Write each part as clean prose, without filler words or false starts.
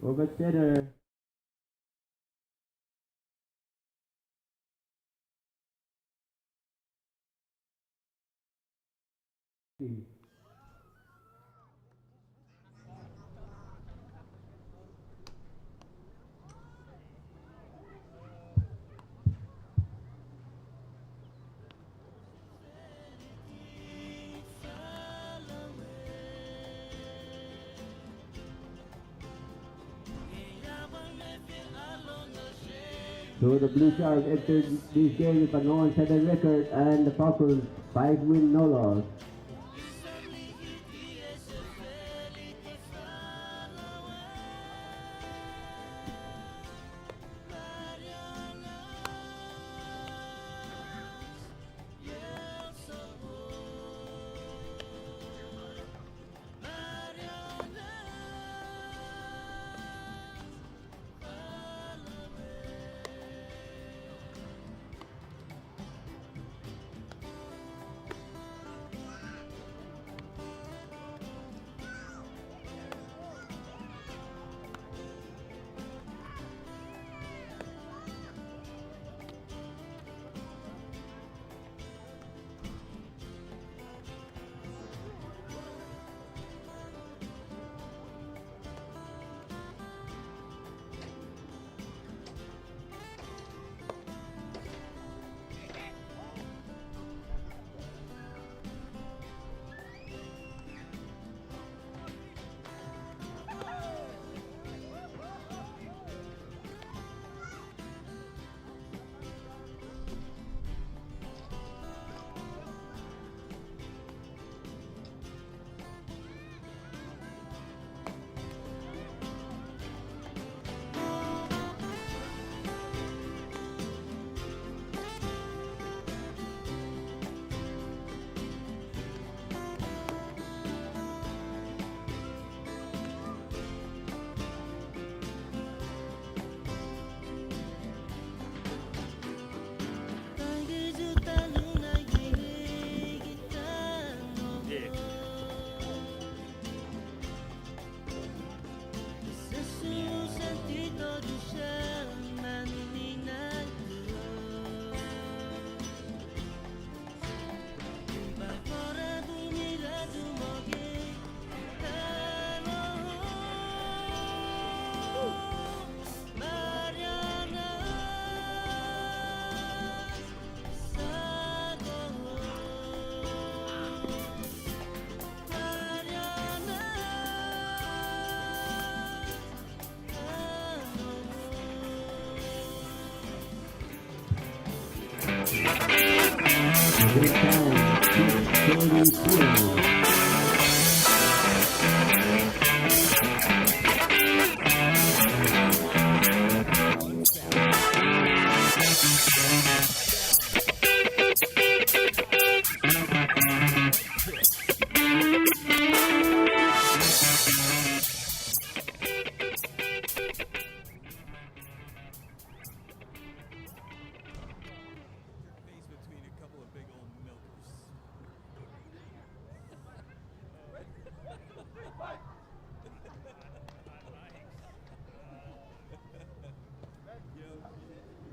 Over center. So the Bluesharks entered this game with a no unsettled record, and the Falcons 5-win, no loss.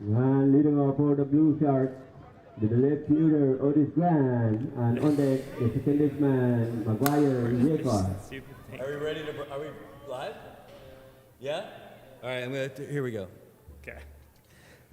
And leading off for the Bluesharks, with the left fielder Otis Grant, and on deck the second baseman Maguire Jacob. Are we ready to? Are we live? Yeah. All right. Here we go. Okay.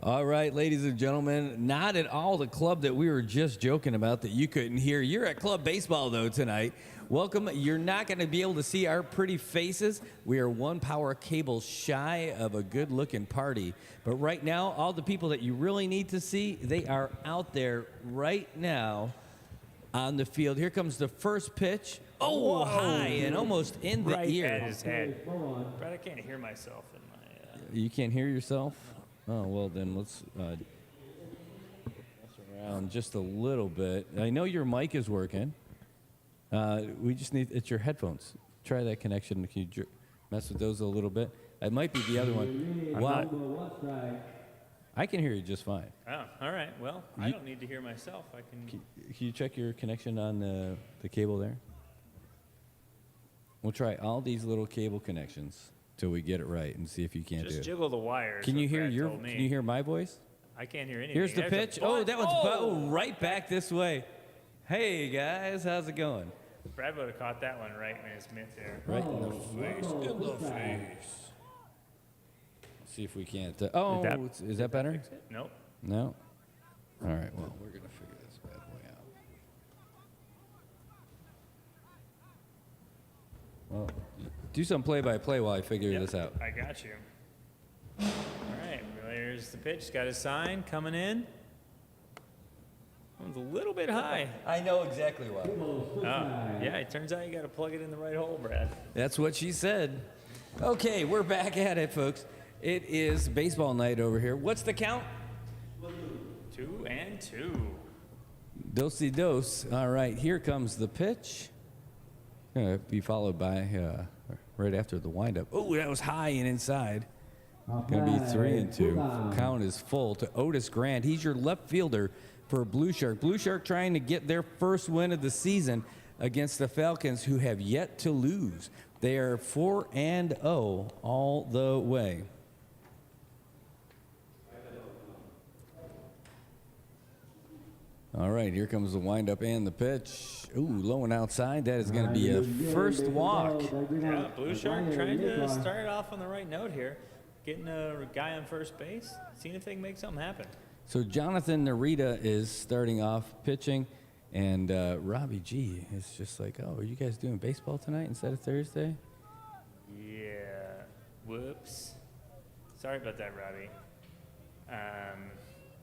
All right, ladies and gentlemen, not at all the club that we were just joking about that you couldn't hear. You're at Club Baseball, though, tonight. Welcome. You're not going to be able to see our pretty faces. We are one power cable shy of a good-looking party. But right now, all the people that you really need to see, they are out there right now on the field. Here comes the first pitch. Oh, high and almost in the Right ear. at his head. But I can't hear myself in my... You can't hear yourself? Oh, well, then let's mess around just a little bit. I know your mic is working. We just need, it's your headphones. Try that connection. Can you mess with those a little bit? It might be the other one. Wow. I can hear you just fine. Oh, all right. Well, I don't need to hear myself. I can... Can you check your connection on the cable there? We'll try all these little cable connections till we get it right and see if you can't do Just it. jiggle the wires. Can you what hear Brad your? told me. Can you hear my voice? I can't hear anything. Here's the There's a pitch. Oh, bunt. that one's right back this way. Hey guys, how's it going? Brad would have caught that one right in his mitt there. Right in the face. In the face. See if we can't. Is that better? Fix it? Nope. No. All right. Well, we're gonna figure this bad boy out. Well, do some play-by-play while I figure Yep, this out. I got you. All right, there's the pitch. Got his sign coming in. One's a little bit high. I know exactly why. Yeah, it turns out you got to plug it in the right hole, Brad. That's what she said. Okay, we're back at it, folks. It is baseball night over here. What's the count? 2-2. Dosey dose. All right, here comes the pitch. Gonna be followed by right after the windup. Oh, that was high and inside. Gonna be 3-2. Count is full to Otis Grant. He's your left fielder for Blue Shark. Blue Shark trying to get their first win of the season against the Falcons, who have yet to lose. They are 4-0 all the way. All right, here comes the windup and the pitch. Ooh, low and outside. That is going to be a first walk. Yeah, Blue Shark trying to start off on the right note here. Getting a guy on first base, seeing if they can make something happen. So Jonathan Narita is starting off pitching, and Robbie G is just like, oh, are you guys doing baseball tonight instead of Thursday? Yeah. Whoops. Sorry about that, Robbie.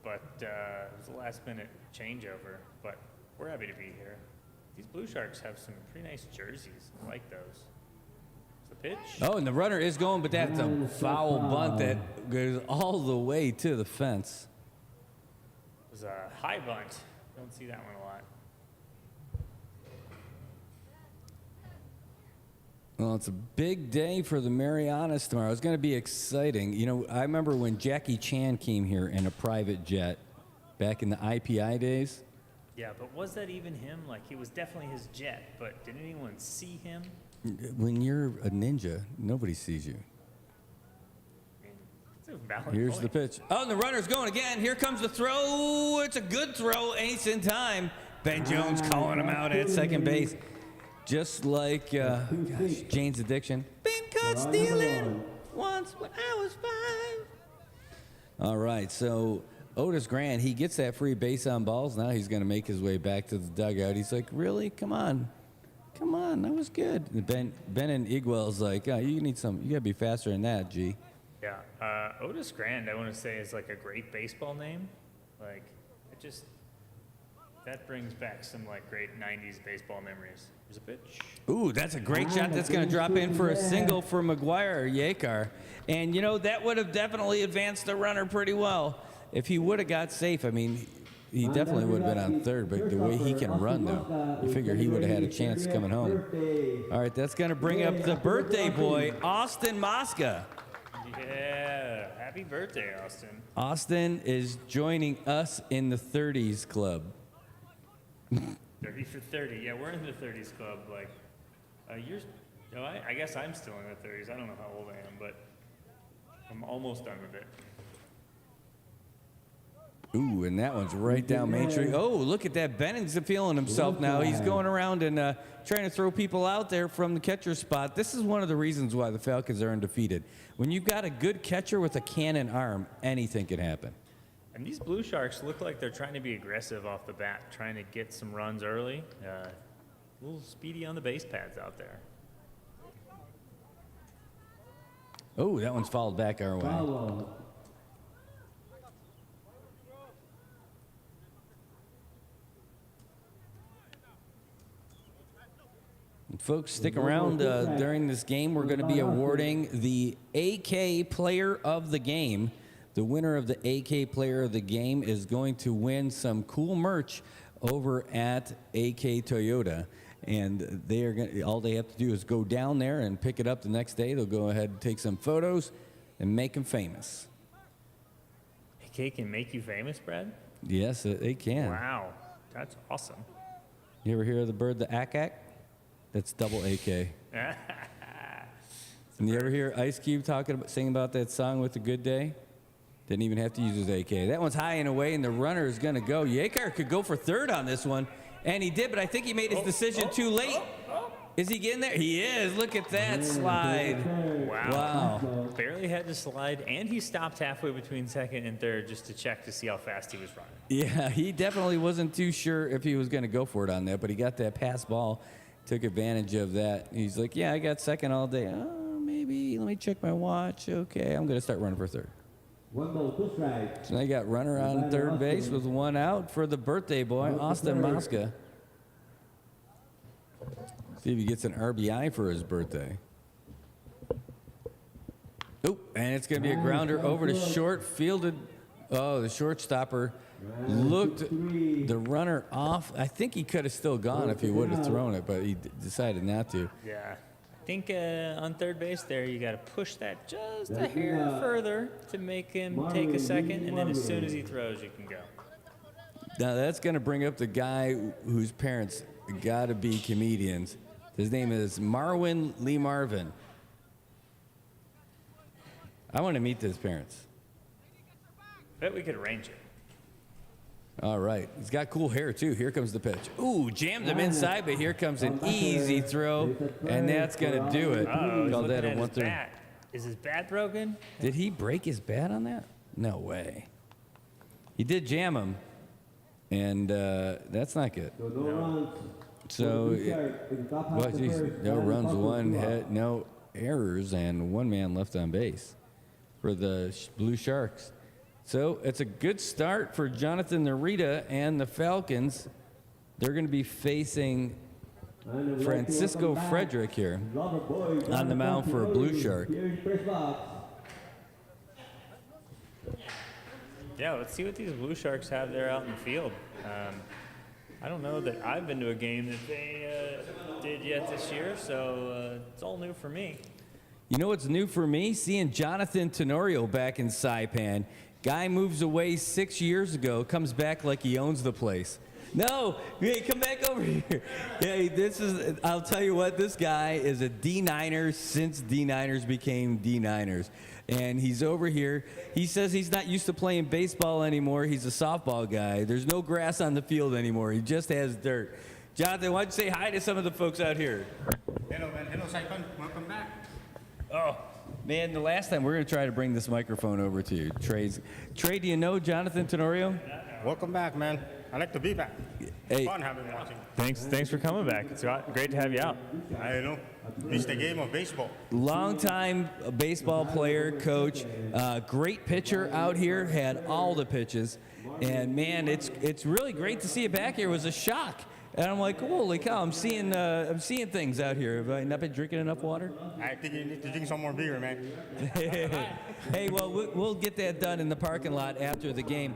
But it was a last-minute changeover. But we're happy to be here. These Blue Sharks have some pretty nice jerseys. I like those. It's the pitch. Oh, and the runner is going, but that's a foul bunt that goes all the way to the fence. It was a high bunt. Don't see that one a lot. Well, it's a big day for the Marianas tomorrow. It's going to be exciting. You know, I remember when Jackie Chan came here in a private jet back in the IPI days. Yeah, but was that even him? Like, he was definitely his jet, but did anyone see him? When you're a ninja, nobody sees you. I mean, it's a valid Here's point. the pitch. Oh, and the runner's going again. Here comes the throw. It's a good throw. Ace in time. Ben Jones calling him out at second base. Just like Jane's Addiction. Been caught stealing once when I was 5. All right, so Otis Grant, he gets that free base on balls. Now he's going to make his way back to the dugout. He's like, really? Come on. Come on, that was good. And Ben and Iguel's like, oh, you got to be faster than that, G. Yeah, Otis Grant, I want to say, is like a great baseball name. Like, that brings back some like great 90s baseball memories. There's a pitch. Ooh, that's a great shot. That's going to drop in for a single for McGuire Yakar. And, you know, that would have definitely advanced the runner pretty well. If he would have got safe, I mean, he definitely would have been on third, but the way he can run, though, you figure he would have had a chance coming home. All right, that's going to bring up the birthday boy, Austin Mosca. Yeah, happy birthday, Austin. Austin is joining us in the 30s club. 30 for 30. Yeah, we're in the 30s club. Like, I guess I'm still in the 30s. I don't know how old I am, but I'm almost done with it. Ooh, and that one's right down Main Street. Oh, look at that. Benning's feeling himself now. He's going around and trying to throw people out there from the catcher spot. This is one of the reasons why the Falcons are undefeated. When you've got a good catcher with a cannon arm, anything can happen. And these Blue Sharks look like they're trying to be aggressive off the bat, trying to get some runs early. A little speedy on the base pads out there. Oh, that one's fouled back our way. Folks, stick around during this game. We're going to be awarding the AK Player of the Game. The winner of the AK Player of the Game is going to win some cool merch over at AK Toyota. And they are going all they have to do is go down there and pick it up the next day. They'll go ahead and take some photos and make them famous. AK can make you famous, Brad? Yes, they can. Wow, that's awesome. You ever hear of the bird, the ack-ack? That's double AK. And you ever hear Ice Cube sing about that song with a good day? Didn't even have to use his AK. That one's high and away, and the runner is going to go. Yakar could go for third on this one, and he did, but I think he made his decision too late. Is he getting there? He is. Look at that slide. Wow. Barely had to slide, and he stopped halfway between second and third just to check to see how fast he was running. Yeah, he definitely wasn't too sure if he was going to go for it on that, but he got that pass ball, took advantage of that. He's like, yeah, I got second all day. Oh, maybe. Let me check my watch. Okay, I'm going to start running for third. One ball, 2 strikes. So they got runner on third base with 1 out for the birthday boy, Austin Mosca. See if he gets an RBI for his birthday. Oh, and it's going to be a grounder over to short, fielded. Oh, the shortstopper looked the runner off. I think he could have still gone if he would have thrown it, but he decided not to. Yeah. I think on third base there, you got to push that just a hair further to make him take a second, and then as soon as he throws, you can go. Now, that's going to bring up the guy whose parents got to be comedians. His name is Marwin Lee Marvin. I want to meet his parents. Bet we could arrange it. All right. He's got cool hair, too. Here comes the pitch. Ooh, jammed him inside, but here comes an easy throw, and that's going to do it. Call that a 1-3. Is his bat broken? Did he break his bat on that? No way. He did jam him, and that's not good. So, well, geez, no runs, 1 hit, no errors, and 1 man left on base for the Blue Sharks. So it's a good start for Jonathan Narita and the Falcons. They're going to be facing Francisco Frederick here on the mound for a Blue Shark. Yeah, let's see what these Blue Sharks have there out in the field. I don't know that I've been to a game that they did yet this year, so it's all new for me. You know what's new for me? Seeing Jonathan Tenorio back in SAIPAN. Guy moves away 6 years ago, comes back like he owns the place. No, hey, come back over here. Hey, I'll tell you what, this guy is a D9er since D9ers became D9ers. And he's over here. He says he's not used to playing baseball anymore. He's a softball guy. There's no grass on the field anymore. He just has dirt. Jonathan, why don't you say hi to some of the folks out here? Hello, man. Hello, SAIPAN. Welcome back. Oh, man, the last time we're going to try to bring this microphone over to you. Trey, do you know Jonathan Tenorio? Welcome back, man. I like to be back. Hey. Fun having watching. Thanks for coming back. It's great to have you out. I know. Missed the game of baseball. Longtime baseball player, coach, great pitcher out here, had all the pitches. And, man, it's really great to see you back here. It was a shock. And I'm like, holy cow, I'm seeing things out here. Have I not been drinking enough water? I think you need to drink some more beer, man. Hey, well, we'll get that done in the parking lot after the game.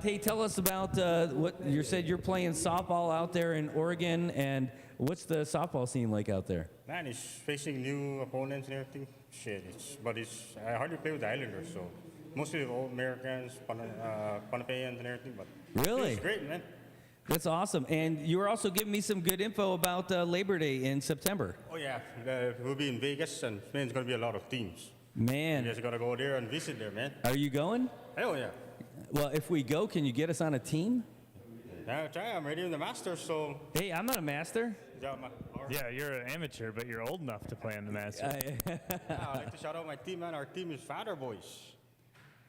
Hey, tell us about what you said you're playing softball out there in Oregon, and what's the softball scene like out there? Man, it's facing new opponents and everything. Shit, I hardly play with the Islanders, so mostly the old Americans, Panapayans and everything. But really? It's great, man. That's awesome. And you were also giving me some good info about Labor Day in September. Oh, yeah. We'll be in Vegas, and man, it's going to be a lot of teams. Man. You just got to go there and visit there, man. Are you going? Hell yeah. Well, if we go, can you get us on a team? Yeah, I'm ready in the Masters, so. Hey, I'm not a master. Yeah, you're an amateur, but you're old enough to play in the Masters. I'd like to shout out my team, man. Our team is Fatter Boys.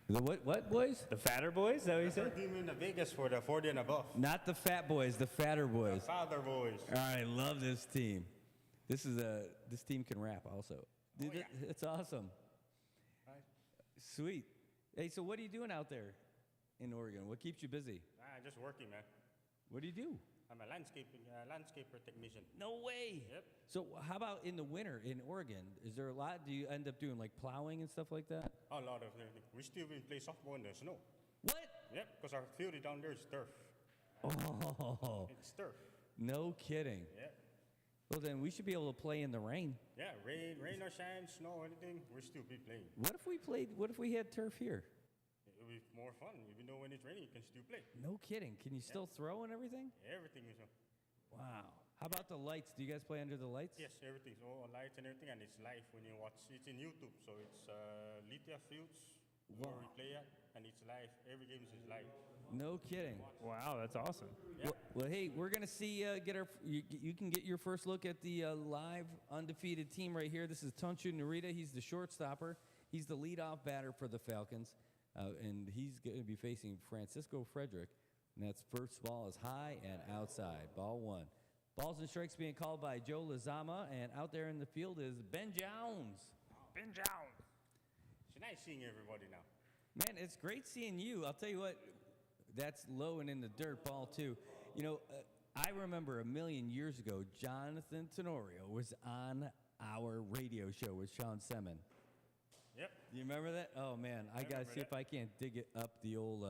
The what boys? The Fatter Boys, is that what you said? Our team in the Vegas for the 40 and above. Not the fat boys, the fatter boys. Fatter Boys. All right, love this team. This team can rap also. Dude, yeah. It's awesome. Sweet. Hey, so what are you doing out there in Oregon? What keeps you busy? Just working, man. What do you do? I'm a landscaper technician. No way. Yep. So how about in the winter in Oregon? Is there a lot? Do you end up doing like plowing and stuff like that? A lot of everything. We still even play softball in the snow. What? Yep, because our field down there is turf. Oh. It's turf. No kidding. Yep. Well, then we should be able to play in the rain. Yeah, rain or shine, snow, anything, we'll still be playing. What if we had turf here? It'll be more fun. Even though when it's raining, you can still play. No kidding. Can you still throw and everything? Everything is. Wow. How about the lights? Do you guys play under the lights? Yes, everything's all lights and everything, and it's live when you watch. It's in YouTube, so it's Lithia Fields where we play at, and it's live. Every game is live. No kidding. Wow, that's awesome. Well, hey, we're gonna see. You can get your first look at the live undefeated team right here. This is Tunchu Narita. He's the shortstopper. He's the leadoff batter for the Falcons, and he's going to be facing Francisco Frederick. And that's first ball is high and outside. Ball one. Balls and strikes being called by Joe Lazama, and out there in the field is Ben Jones. Ben Jones. It's nice seeing everybody now. Man, it's great seeing you. I'll tell you what, that's low and in the dirt, ball two. You know, I remember a million years ago, Jonathan Tenorio was on our radio show with Sean Semin. Yep. You remember that? Oh man, I gotta see if I can't dig it up the old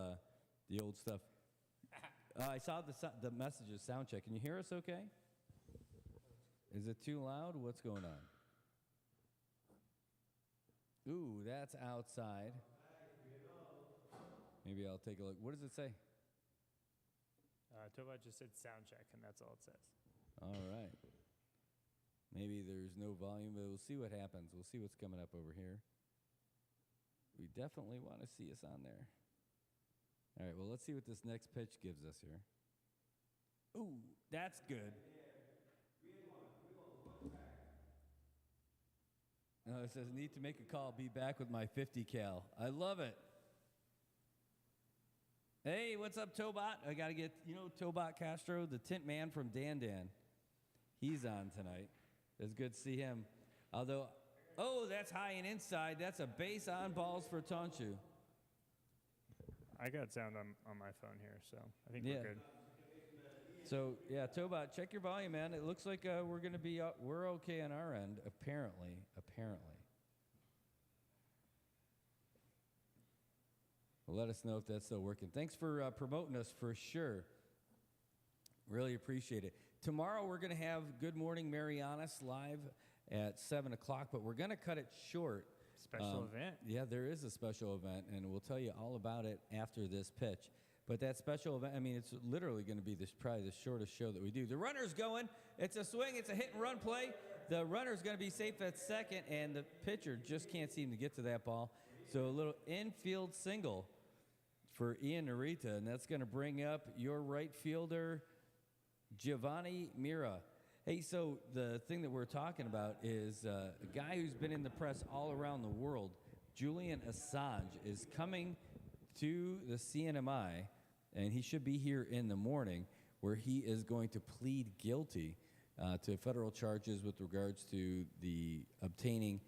stuff. I saw the messages sound check. Can you hear us okay? Is it too loud? What's going on? Ooh, that's outside. Maybe I'll take a look. What does it say? Tova just said sound check, and that's all it says. All right. Maybe there's no volume, but we'll see what happens. We'll see what's coming up over here. We definitely want to see us on there. All right, well, let's see what this next pitch gives us here. Ooh, that's good. No, it says, need to make a call, be back with my 50 cal. I love it. Hey, what's up, Tobot? I got to get, Tobot Castro, the tint man from Dan Dan. He's on tonight. It's good to see him. Although, that's high and inside. That's a base on balls for Tonchu. I got sound on my phone here, so I think we're good. So, Tobot, check your volume, man. It looks like we're going to be, we're okay on our end, apparently. Well, let us know if that's still working. Thanks for promoting us for sure. Really appreciate it. Tomorrow we're going to have Good Morning Marianas live at 7 o'clock, but we're going to cut it short. Special event. Yeah, there is a special event, and we'll tell you all about it after this pitch. But that special event, I mean, it's literally going to be probably the shortest show that we do. The runner's going. It's a swing. It's a hit-and-run play. The runner's going to be safe at second, and the pitcher just can't seem to get to that ball. So a little infield single for Ian Narita, and that's going to bring up your right fielder, Giovanni Mira. Hey, so the thing that we're talking about is a guy who's been in the press all around the world, Julian Assange, is coming to the CNMI, and he should be here in the morning, where he is going to plead guilty to federal charges with regards to the obtaining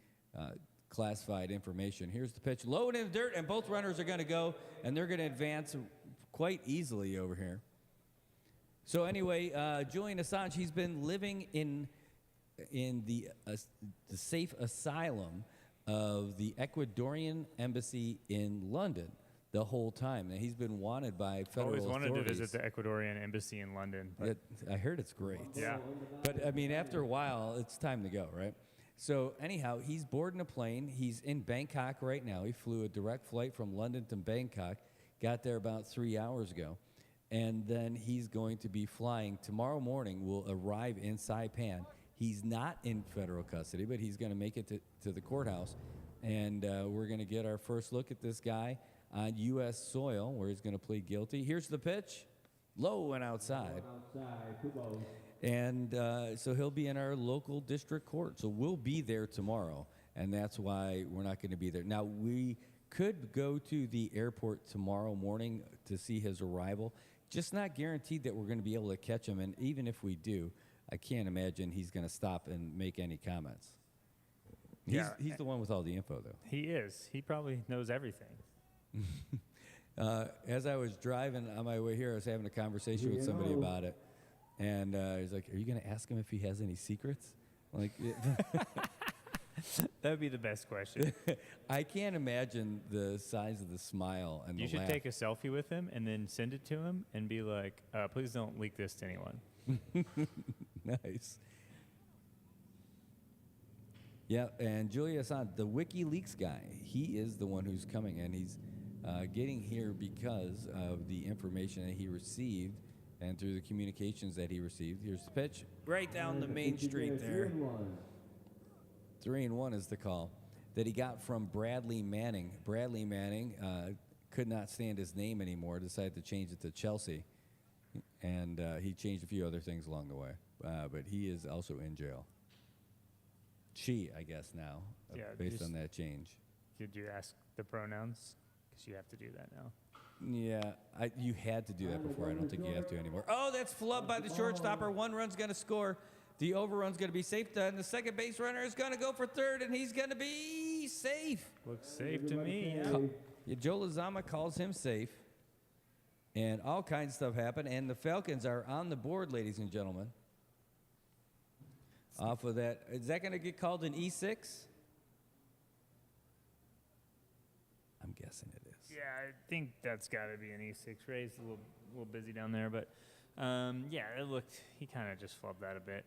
classified information. Here's the pitch, low and in the dirt, and both runners are going to go, and they're going to advance quite easily over here. So anyway, Julian Assange, he's been living in the safe asylum of the Ecuadorian embassy in London the whole time. Now, he's been wanted by federal authorities. Always wanted to visit the Ecuadorian embassy in London. But I heard it's great. yeah. But, I mean, after a while, it's time to go, right? So, anyhow, he's boarding a plane. He's in Bangkok right now. He flew a direct flight from London to Bangkok, got there about 3 hours ago. And then he's going to be flying tomorrow morning, will arrive in Saipan. He's not in federal custody, but he's going to make it to the courthouse. And we're going to get our first look at this guy on U.S. soil, where he's going to plead guilty. Here's the pitch. Low and outside. And so he'll be in our local district court. So we'll be there tomorrow, and that's why we're not going to be there. Now, we could go to the airport tomorrow morning to see his arrival. Just not guaranteed that we're going to be able to catch him, and even if we do, I can't imagine he's going to stop and make any comments. He's the one with all the info, though. He is. He probably knows everything. As I was driving on my way here, I was having a conversation with somebody about it, and he's like, "Are you going to ask him if he has any secrets?" I'm like, that would be the best question. I can't imagine the size of the smile and you the should laugh. take a selfie with him and then send it to him and be like, please don't leak this to anyone. Nice. Yeah, and Julia Assange, the WikiLeaks guy, he is the one who's coming, and he's getting here because of the information that he received and through the communications that he received. Here's the pitch, right down the main street there. 3-1 is the call that he got from Bradley Manning. Bradley Manning could not stand his name anymore, decided to change it to Chelsea, and he changed a few other things along the way. But he is also in jail. She, I guess now, based on that change. Did you ask the pronouns? Because you have to do that now. Yeah, you had to do that before. I don't think you have to anymore. Oh, that's flubbed by the shortstopper. One run's going to score. The overrun's going to be safe. And the second base runner is going to go for third, and he's going to be safe. Looks safe to me, yeah. Joe Lozama calls him safe, and all kinds of stuff happened. And the Falcons are on the board, ladies and gentlemen. Off of that, is that going to get called an E6? I'm guessing it is. Yeah, I think that's got to be an E6. Ray's a little busy down there, but yeah, it looked. He kind of just flubbed that a bit.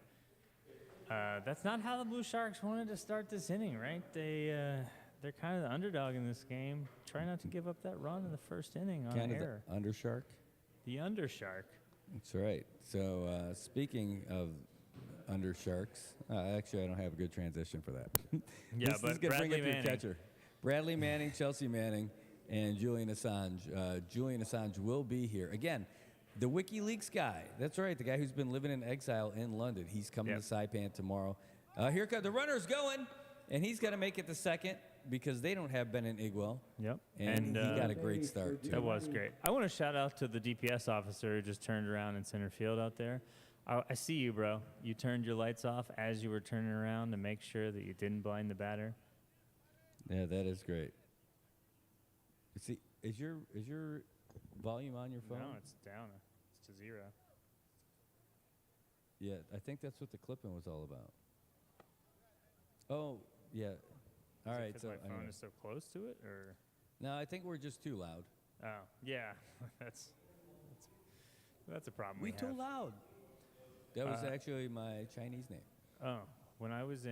That's not how the Bluesharks wanted to start this inning, right? They're kind of the underdog in this game. Try not to give up that run in the first inning on Kind error. of the undershark. The undershark. That's right. So speaking of undersharks, actually I don't have a good transition for that. Yeah, this but is gonna bring Bradley up your Manning. catcher. Bradley Manning, Chelsea Manning, and Julian Assange. Julian Assange will be here again. The WikiLeaks guy. That's right. The guy who's been living in exile in London. He's coming to SAIPAN tomorrow. Here comes the runner's going, and he's got to make it to second because they don't have Ben and Igwell. Yep. And he got a great start too. That was great. I want to shout out to the DPS officer who just turned around in center field out there. I see you, bro. You turned your lights off as you were turning around to make sure that you didn't blind the batter. Yeah, that is great. See, is your volume on your phone? No, it's down. It's to 0. Yeah, I think that's what the clipping was all about. Oh, yeah. All right. Because So my phone is so close to it, or no, I think we're just too loud. oh yeah, that's a problem. We We too have. loud. That was actually my Chinese name. Oh, when I was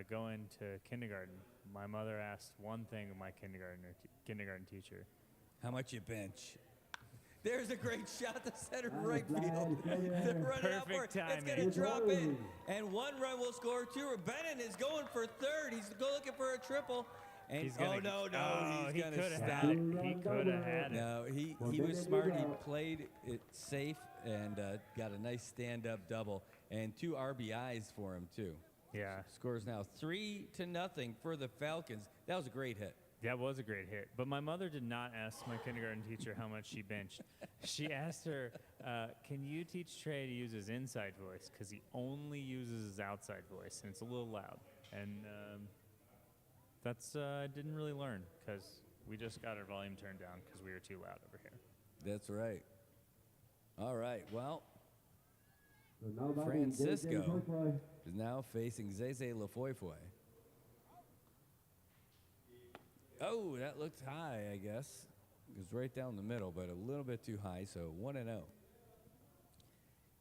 going to kindergarten, my mother asked one thing of my kindergarten teacher. How much you bench? There's a great shot to center right field. They're running out for it. Perfect It's going timing. to drop in, and one run will score two. Bennett is going for third. He's looking for a triple. And He's gonna, he's going he to could have stop. had it. He could have had it. No, he was smart. He played it safe and got a nice stand-up double and 2 RBIs for him too. Yeah, Scores now 3-0 for the Falcons. That was a great hit. that was a great hit. But my mother did not ask my kindergarten teacher how much she benched. She asked her, can you teach Trey to use his inside voice? Because he only uses his outside voice, and it's a little loud. And that's I didn't really learn because we just got our volume turned down because we were too loud over here. That's right. All right. Well, So now batting, Francisco Zay is now facing Zeze Lafoyfoy. Oh, that looked high, I guess. It was right down the middle, but a little bit too high, so 1-0.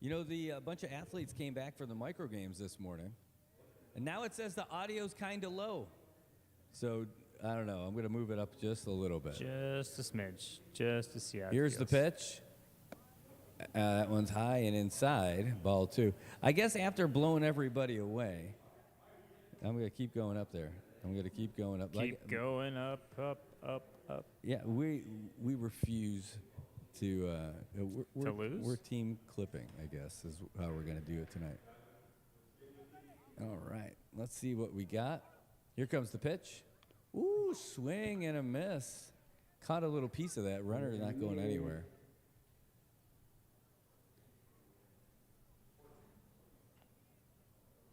You know, the bunch of athletes came back for the micro games this morning, and now it says the audio's kind of low. So, I don't know. I'm going to move it up just a little bit. Just a smidge, just to see how it Here's the feels. pitch. That one's high and inside, ball 2. I guess after blowing everybody away, I'm going to keep going up there. I'm going to keep going up. Keep going up, up, up, up. Yeah, we refuse to we're, lose? We're team clipping, I guess, is how we're going to do it tonight. All right, let's see what we got. Here comes the pitch. Ooh, swing and a miss. Caught a little piece of that. Runner not going anywhere.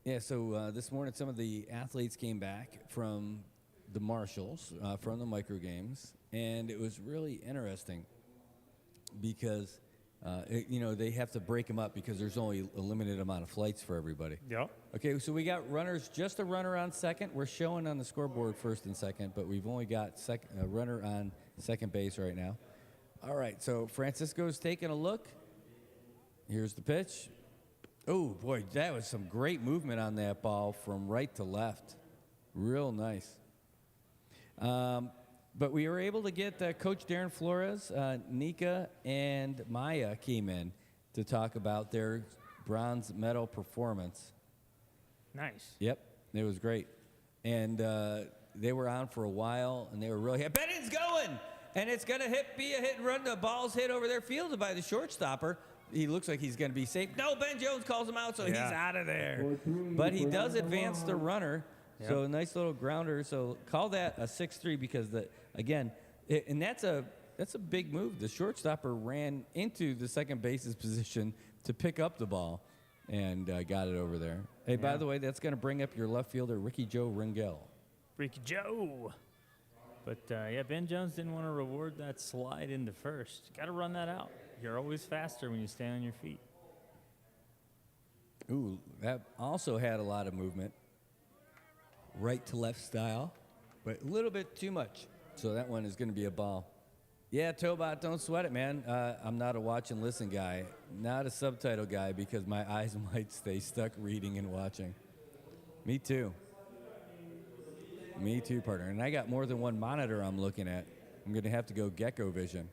Yeah, so this morning some of the athletes came back from the marshals, from the micro games, and it was really interesting because, they have to break them up because there's only a limited amount of flights for everybody. Yep. Okay, so we got runners, just a runner on second. We're showing on the scoreboard first and second, but we've only got a runner on second base right now. All right, so Francisco's taking a look. Here's the pitch. Oh, boy, that was some great movement on that ball from right to left. Real nice. But we were able to get Coach Darren Flores, Nika, and Maya came in. to talk about their bronze medal performance. Nice. Yep, it was great. And they were on for a while, and they were really happy. Bennon's going! And it's going to be a hit and run. The ball's hit over there, fielded by the shortstopper. He looks like he's going to be safe. No, Ben Jones calls him out, so he's out of there. But he does advance the runner. Yep. So a nice little grounder. So call that a 6-3 because, and that's a big move. The shortstopper ran into the second base's position to pick up the ball and got it over there. Hey, by the way, that's going to bring up your left fielder, Ricky Joe Ringel. Ricky Joe. But, Ben Jones didn't want to reward that slide into first. Got to run that out. You're always faster when you stand on your feet. Ooh, that also had a lot of movement. Right to left style, but a little bit too much. So that one is going to be a ball. Yeah, Tobot, don't sweat it, man. I'm not a watch and listen guy, not a subtitle guy because my eyes might stay stuck reading and watching. Me too. Me too, partner. And I got more than one monitor I'm looking at. I'm going to have to go gecko vision.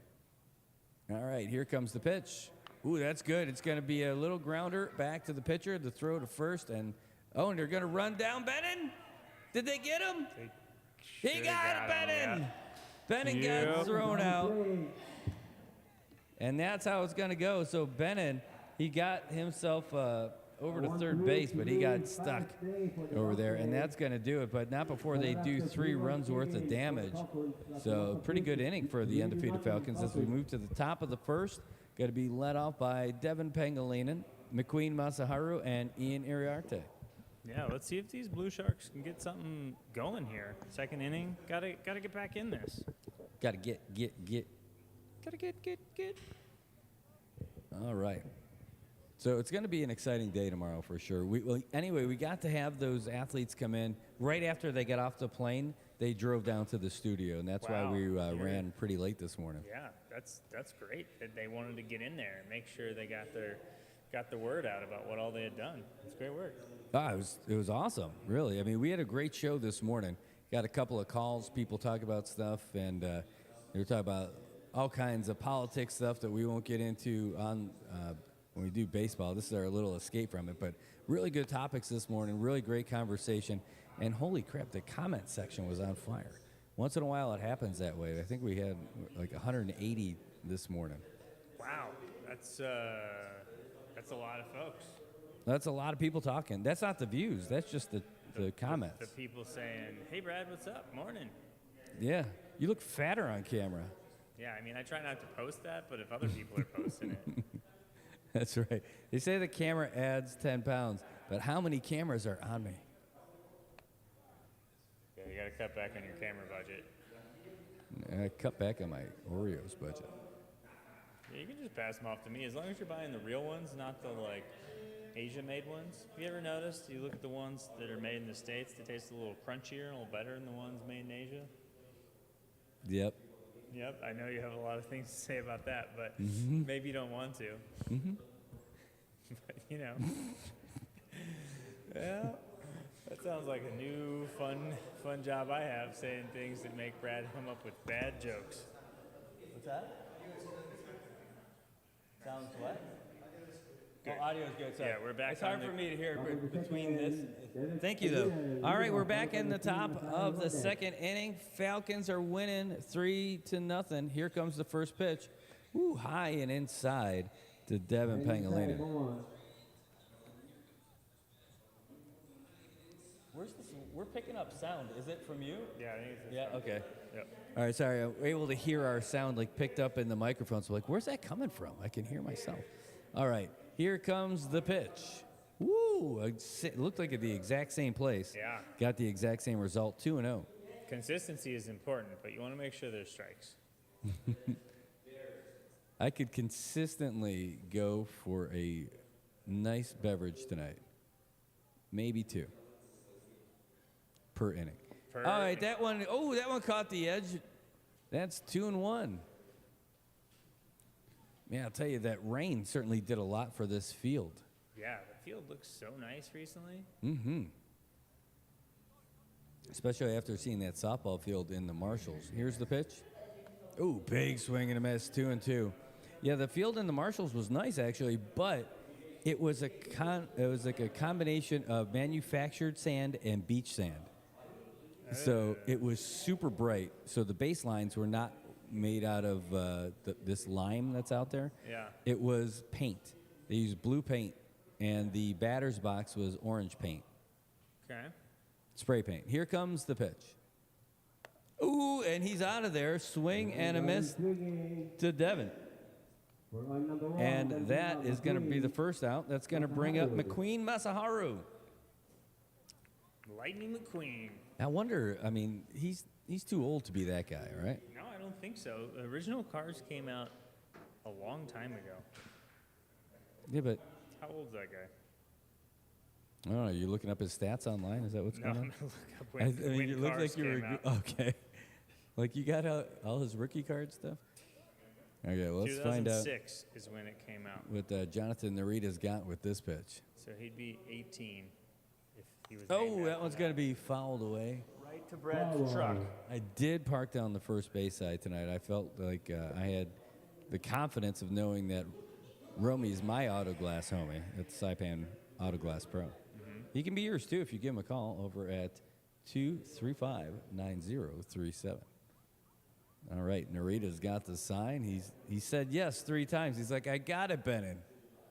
All right, here comes the pitch. Ooh, that's good. It's going to be a little grounder back to the pitcher, the throw to first, and they're going to run down Bennon. Did they get him? He got it, Bennon. Bennon got thrown out. And that's how it's going to go. So Bennon, he got himself over to third base, but he got stuck over there, and that's going to do it, but not before they do 3 runs worth of damage. So pretty good inning for the undefeated Falcons as we move to the top of the first. Going to be led off by Devin Pangilinan, McQueen Masaharu, and Ian Iriarte. Yeah, let's see if these Bluesharks can get something going here. Second inning, gotta get back in this. Gotta get. All right. So it's going to be an exciting day tomorrow for sure. Anyway, we got to have those athletes come in right after they got off the plane. They drove down to the studio, and that's why we ran pretty late this morning. Yeah, that's great that they wanted to get in there and make sure they got the word out about what all they had done. It's great work. It was awesome, really. I mean, we had a great show this morning. Got a couple of calls, people talk about stuff, and they were talking about all kinds of politics stuff that we won't get into on when we do baseball. This is our little escape from it, but really good topics this morning, really great conversation, and holy crap, the comment section was on fire. Once in a while it happens that way. I think we had like 180 this morning. Wow, that's a lot of folks. That's a lot of people talking. That's not the views, that's just the comments. The people saying, hey Brad, what's up, morning. Yeah, you look fatter on camera. Yeah, I mean, I try not to post that, but if other people are posting it. That's right. They say the camera adds 10 pounds, but how many cameras are on me? Yeah, you got to cut back on your camera budget. I cut back on my Oreos budget. Yeah, you can just pass them off to me as long as you're buying the real ones, not the Asia-made ones. Have you ever noticed? You look at the ones that are made in the States, they taste a little crunchier and a little better than the ones made in Asia. Yep. Yep, I know you have a lot of things to say about that, but maybe you don't want to. But, well, that sounds like a new fun job I have, saying things that make Brad come up with bad jokes. What's that? Sounds what? Good. Oh, audio's good. Sorry. Yeah, we're back. It's hard for me to hear between this. Thank you, though. All right, we're back in the top of the second inning. Falcons are winning 3-0. Here comes the first pitch. Ooh, high and inside to Devin Pangilinan. We're picking up sound. Is it from you? Yeah, I think it's Yeah, okay. Yep. All right, sorry. I'm able to hear our sound picked up in the microphone. So where's that coming from? I can hear myself. All right, here comes the pitch. Woo! It looked like at the exact same place. Yeah. Got the exact same result, 2-0. Consistency is important, but you want to make sure there's strikes. I could consistently go for a nice beverage tonight. Maybe 2 per inning. All right, that one caught the edge. That's 2-1. Man, I'll tell you, that rain certainly did a lot for this field. Yeah, the field looks so nice recently. Mm-hmm. Especially after seeing that softball field in the Marshalls. Here's the pitch. Ooh, big swing and a miss, 2-2. Yeah, the field in the Marshalls was nice actually, but it was like a combination of manufactured sand and beach sand. So it was super bright. So the baselines were not made out of this lime that's out there. Yeah. It was paint. They used blue paint, and the batter's box was orange paint, Okay. spray paint. Here comes the pitch. Ooh, and he's out of there. Swing and a miss to Devin. And that is going to be the first out. That's going to bring up McQueen Masaharu. Lightning McQueen. I wonder, I mean, he's too old to be that guy, right? No, I don't think so. The original cars came out a long time ago. Yeah, but How old's that guy? I don't know. You're looking up his stats online? Is that what's No, going I'm on? gonna look up I when, mean, when you look cars like you came were out. okay. Like you got all his rookie card stuff. Okay, well, let's find out 2006 is when it came out. what Jonathan Narita's got with this pitch. So he'd be 18 if he was. Oh, named that after one's going to be fouled away. right to Brad's truck. I did park down the first base side tonight. I felt like I had the confidence of knowing that Romy's my Autoglass homie at SAIPAN Autoglass Pro. He can be yours too if you give him a call over at 235-9037. All right, Narita's got the sign. He said yes 3 times. He's like, I got it, Benin.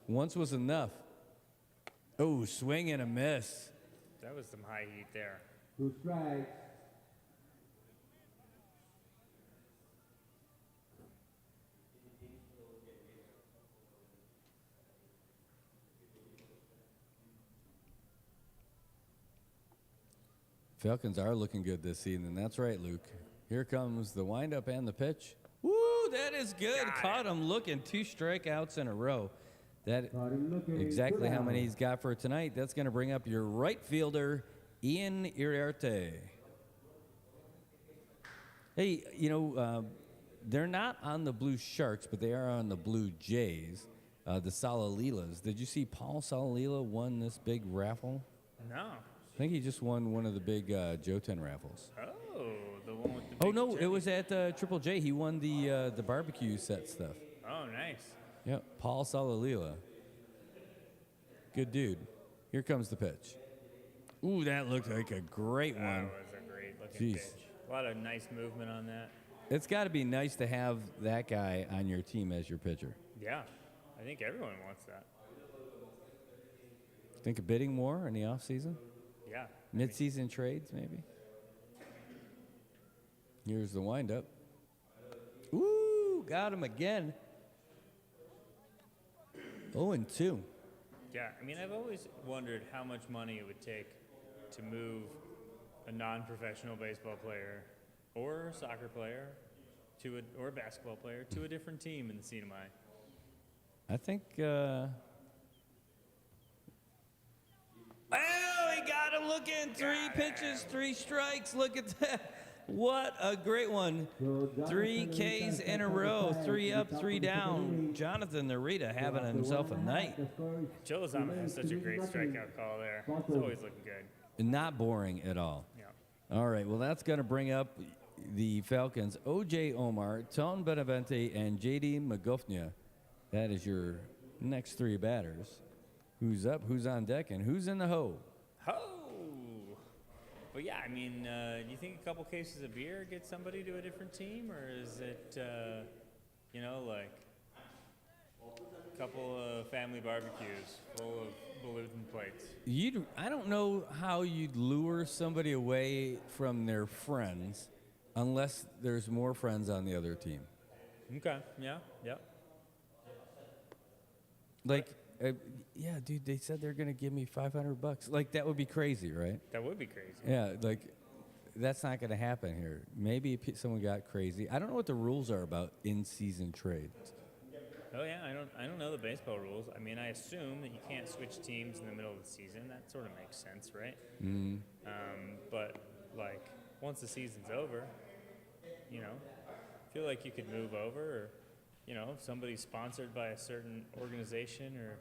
Once was enough. Oh, swing and a miss. That was some high heat there. 2 strikes. Falcons are looking good this season. That's right, Luke. Here comes the windup and the pitch. Woo, that is good. Caught him looking. 2 strikeouts in a row. That Caught him looking. exactly Good how many out. he's got for tonight. That's going to bring up your right fielder, Ian Iriarte. Hey, you know, they're not on the Blue Sharks, but they are on the Blue Jays, the Salalilas. Did you see Paul Salalila won this big raffle? No. I think he just won one of the big Joten raffles. Oh, the one with the. Oh big no, jet- it was at Triple J. He won the barbecue set stuff. Oh, nice. Yep, Paul Salalila. Good dude. Here comes the pitch. Ooh, that looked like a great That one. was a great looking Jeez. pitch. A lot of nice movement on that. It's got to be nice to have that guy on your team as your pitcher. Yeah, I think everyone wants that. Think of bidding more in the offseason? Yeah. Mid-season trades, maybe? Here's the windup. Ooh, got him again. 0-2. Yeah, I mean, I've always wondered how much money it would take to move a non-professional baseball player or a soccer player or a basketball player to a different team in the CNMI. I think. Oh, he got him looking. 3 pitches, 3 strikes. Look at that. What a great one. 3 Ks in a row. 3 up, 3 down. Jonathan Narita having himself a night. Joe Lozama has such a great strikeout call there. It's always looking good. Not boring at all. Yeah. All right, well, that's going to bring up the Falcons. O.J. Omar, Tone Benavente, and J.D. Magofnia. That is your next 3 batters. Who's up, who's on deck, and who's in the hole? Ho! But yeah, I mean, do you think a couple cases of beer get somebody to a different team, or is it, like a couple of family barbecues full of Balloon plates? I don't know how you'd lure somebody away from their friends unless there's more friends on the other team. Okay, yeah. Like, yeah, dude, they said they're going to give me $500. Like, that would be crazy, right? That would be crazy. Yeah, like, that's not going to happen here. Maybe someone got crazy. I don't know what the rules are about in-season trades. Oh yeah, I don't know the baseball rules. I mean, I assume that you can't switch teams in the middle of the season. That sort of makes sense, right? Mm-hmm. But like once the season's over, I feel like you could move over, or if somebody's sponsored by a certain organization, or.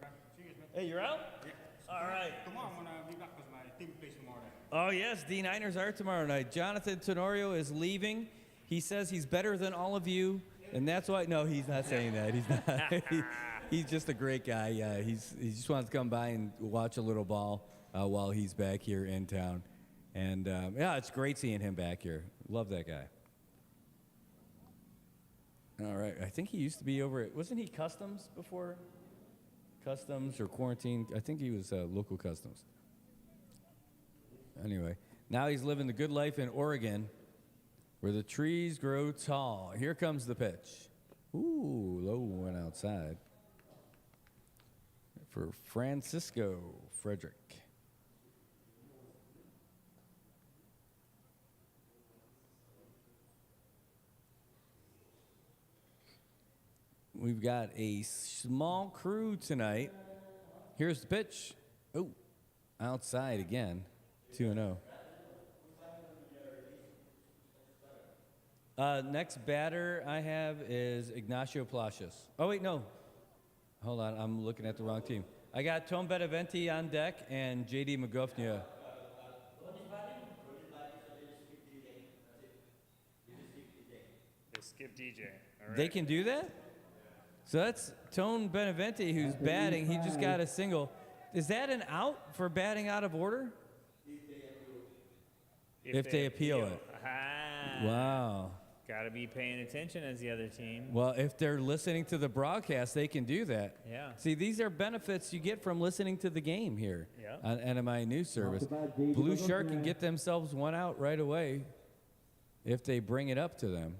Hey, you're out? Yeah. All right. Tomorrow I'm gonna be back because my team plays tomorrow night. Oh, yes, the Niners are tomorrow night. Jonathan Tenorio is leaving. He says he's better than all of you. And that's why, no, he's not saying that. He's not. He's just a great guy. Yeah, he just wants to come by and watch a little ball while he's back here in town. And yeah, it's great seeing him back here. Love that guy. All right, I think he used to be over at, wasn't he Customs before? Customs or Quarantine? I think he was local Customs. Anyway, now he's living the good life in Oregon where the trees grow tall. Here comes the pitch. Ooh, low one outside for Francisco Frederick. We've got a small crew tonight. Here's the pitch. Oh, outside again. 2-0. Next batter I have is Ignacio Palacios. Oh, wait, no. Hold on, I'm looking at the wrong team. I got Tom Beneventi on deck and J.D. McGuffnia. They skip DJ. All right. They can do that? So that's Tone Beneventi who's batting. He just got a single. Is that an out for batting out of order? If they appeal it. Ah. Wow. Got to be paying attention as the other team. Well, if they're listening to the broadcast, they can do that. Yeah. See, these are benefits you get from listening to the game here Yeah. on NMI News Service. Blue Shark can get themselves one out right away if they bring it up to them.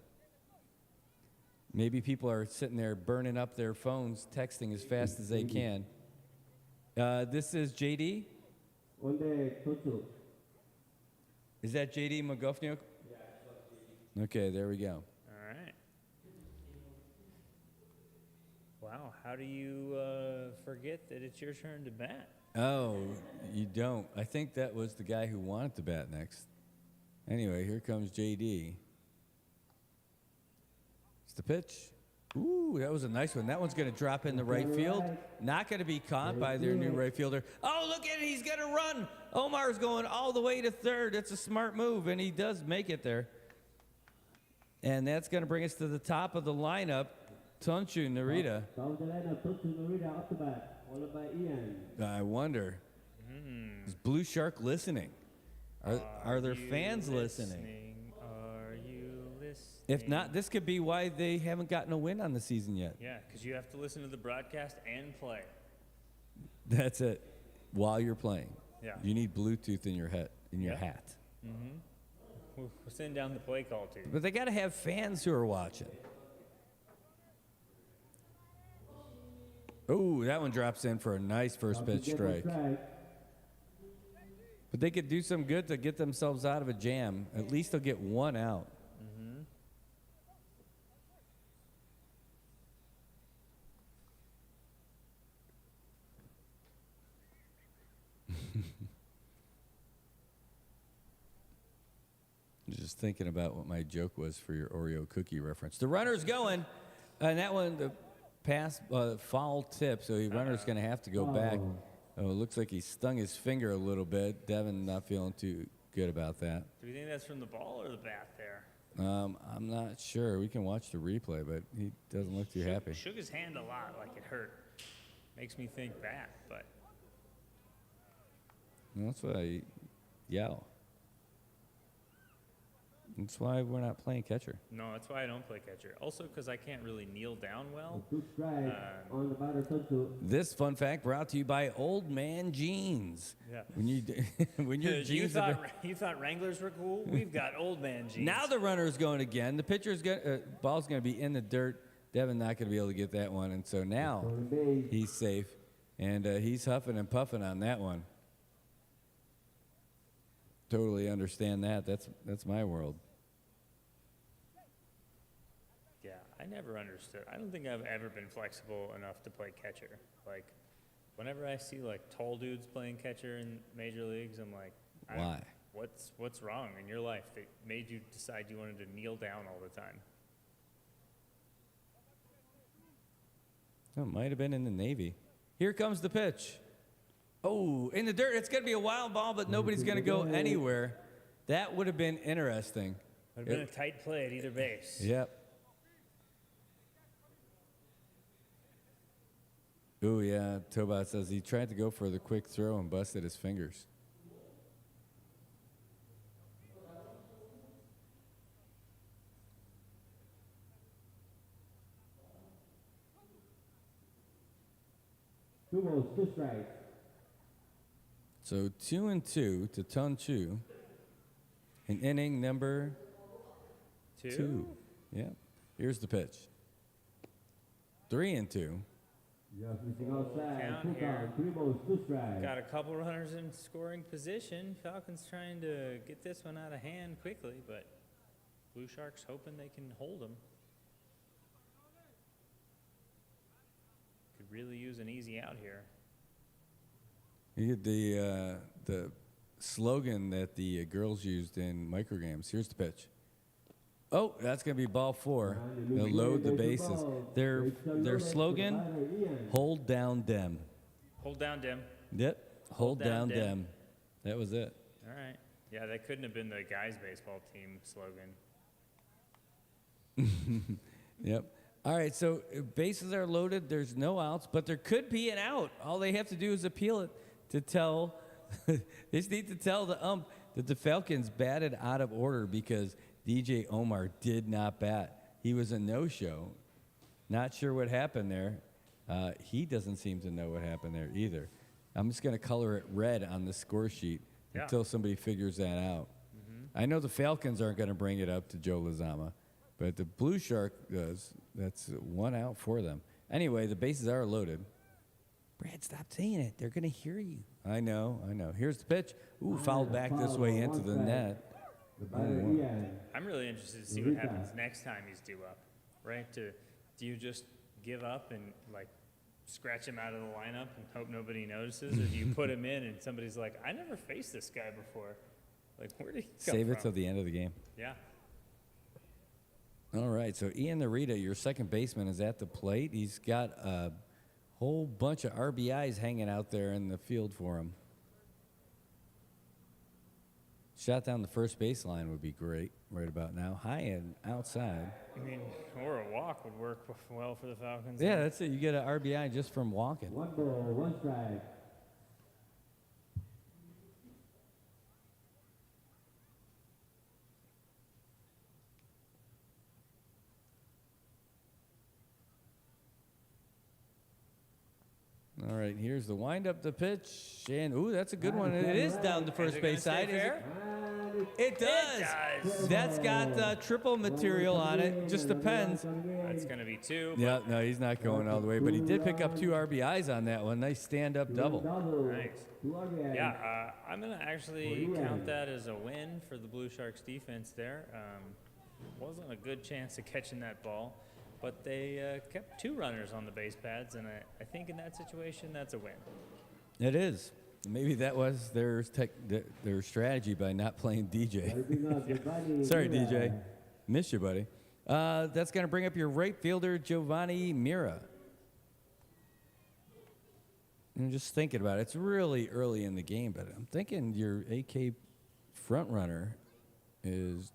Maybe people are sitting there burning up their phones, texting as fast as they can. This is JD. Is that JD McGuffniok? Okay, there we go. All right. Wow, how do you forget that it's your turn to bat? Oh, you don't. I think that was the guy who wanted to bat next. Anyway, here comes JD. It's the pitch. Ooh, that was a nice one. That one's going to drop in the right field. Not going to be caught by their new right fielder. Oh, look at it. He's going to run. Omar's going all the way to third. It's a smart move, and he does make it there. And that's going to bring us to the top of the lineup. Tunchu Narita. Off the bat, followed by Ian. I wonder, is Blue Shark listening? Are there fans listening? Are you listening? If not, this could be why they haven't gotten a win on the season yet. Yeah, because you have to listen to the broadcast and play. That's it. While you're playing. Yeah. You need Bluetooth in your hat. Mm-hmm. We'll send down the play call to you. But they got to have fans who are watching. Oh, that one drops in for a nice first pitch strike. But they could do some good to get themselves out of a jam. At least they'll get one out. Mm-hmm. Just thinking about what my joke was for your Oreo cookie reference. The runner's going, and that one, the pass, foul tip, so the runner's going to have to go back. Oh, it looks like he stung his finger a little bit. Devin not feeling too good about that. Do you think that's from the ball or the bat there? I'm not sure. We can watch the replay, but he doesn't look too happy. Shook his hand a lot, like it hurt. Makes me think bat, but. And that's why I yell. That's why we're not playing catcher. No, that's why I don't play catcher. Also, because I can't really kneel down well. On the batter, Tunchu. This fun fact brought to you by Old Man Jeans. Yeah. When your jeans you thought Wranglers were cool? We've got old man jeans. Now the runner's going again. The pitcher's ball's going to be in the dirt. Devin not going to be able to get that one, and so now he's safe, and he's huffing and puffing on that one. Totally understand that. That's my world. Yeah, I never understood. I don't think I've ever been flexible enough to play catcher. Like, whenever I see like tall dudes playing catcher in major leagues, I'm like, Why? What's wrong in your life that made you decide you wanted to kneel down all the time? Oh, it might have been in the Navy. Here comes the pitch. Oh, in the dirt. It's going to be a wild ball, but nobody's going to go anywhere. That would have been interesting. Would have been a tight play at either base. Yep. Ooh, yeah. Tobot says he tried to go for the quick throw and busted his fingers. Two balls, two strikes. So 2-2 to Tun Chu. In inning number two. Yeah. Here's the pitch. 3-2. Just missing outside. Count Two here. count, 3 balls, 2 strikes. Got a couple runners in scoring position. Falcons trying to get this one out of hand quickly, but Bluesharks hoping they can hold them. Could really use an easy out here. You get the slogan that the girls used in micrograms. Here's the pitch. Oh, that's going to be ball 4. They'll load the bases. Their slogan, hold down dem. Hold down, Dim. Yep, hold down dem. dem. That was it. All right. Yeah, that couldn't have been the guys' baseball team slogan. Yep. All right, so bases are loaded. There's no outs, but there could be an out. All they have to do is appeal it to tell. They just need to tell the ump that the Falcons batted out of order because DJ Omar did not bat. He was a no-show. Not sure what happened there. He doesn't seem to know what happened there either. I'm just going to color it red on the score sheet until somebody figures that out. I know the Falcons aren't going to bring it up to Joe Lozama, but the Blue Shark does. That's 1 out for them. Anyway, the bases are loaded. Brad, stop saying it. They're going to hear you. I know. Here's the pitch. Ooh, fouled back this way into the net. I'm really interested to see what happens next time he's due up, right? Do you just give up and, like, scratch him out of the lineup and hope nobody notices? Or do you put him in and somebody's like, I never faced this guy before. Like, where did he come Save from? it till the end of the game. Yeah. All right, so Ian Narita, your second baseman, is at the plate. He's got a whole bunch of RBIs hanging out there in the field for him. Shot down the first baseline would be great right about now. High and outside. I mean, or a walk would work well for the Falcons. Yeah, that's it. You get an RBI just from walking. 1 ball, 1 strike. All right, here's the windup, the pitch, and ooh, that's a good one. It is down the first base side. It does. That's got triple material on it. Just depends. That's going to be 2. Yeah, no, he's not going all the way, but he did pick up 2 RBIs on that one. Nice stand-up double. Nice. Yeah, I'm going to actually count that as a win for the Blue Sharks defense there. Wasn't a good chance of catching that ball, but they kept 2 runners on the base pads, and I think in that situation, that's a win. It is. Maybe that was their strategy by not playing DJ. Sorry, DJ. Miss you, buddy. That's going to bring up your right fielder, Giovanni Mira. I'm just thinking about it. It's really early in the game, but I'm thinking your AK front runner is,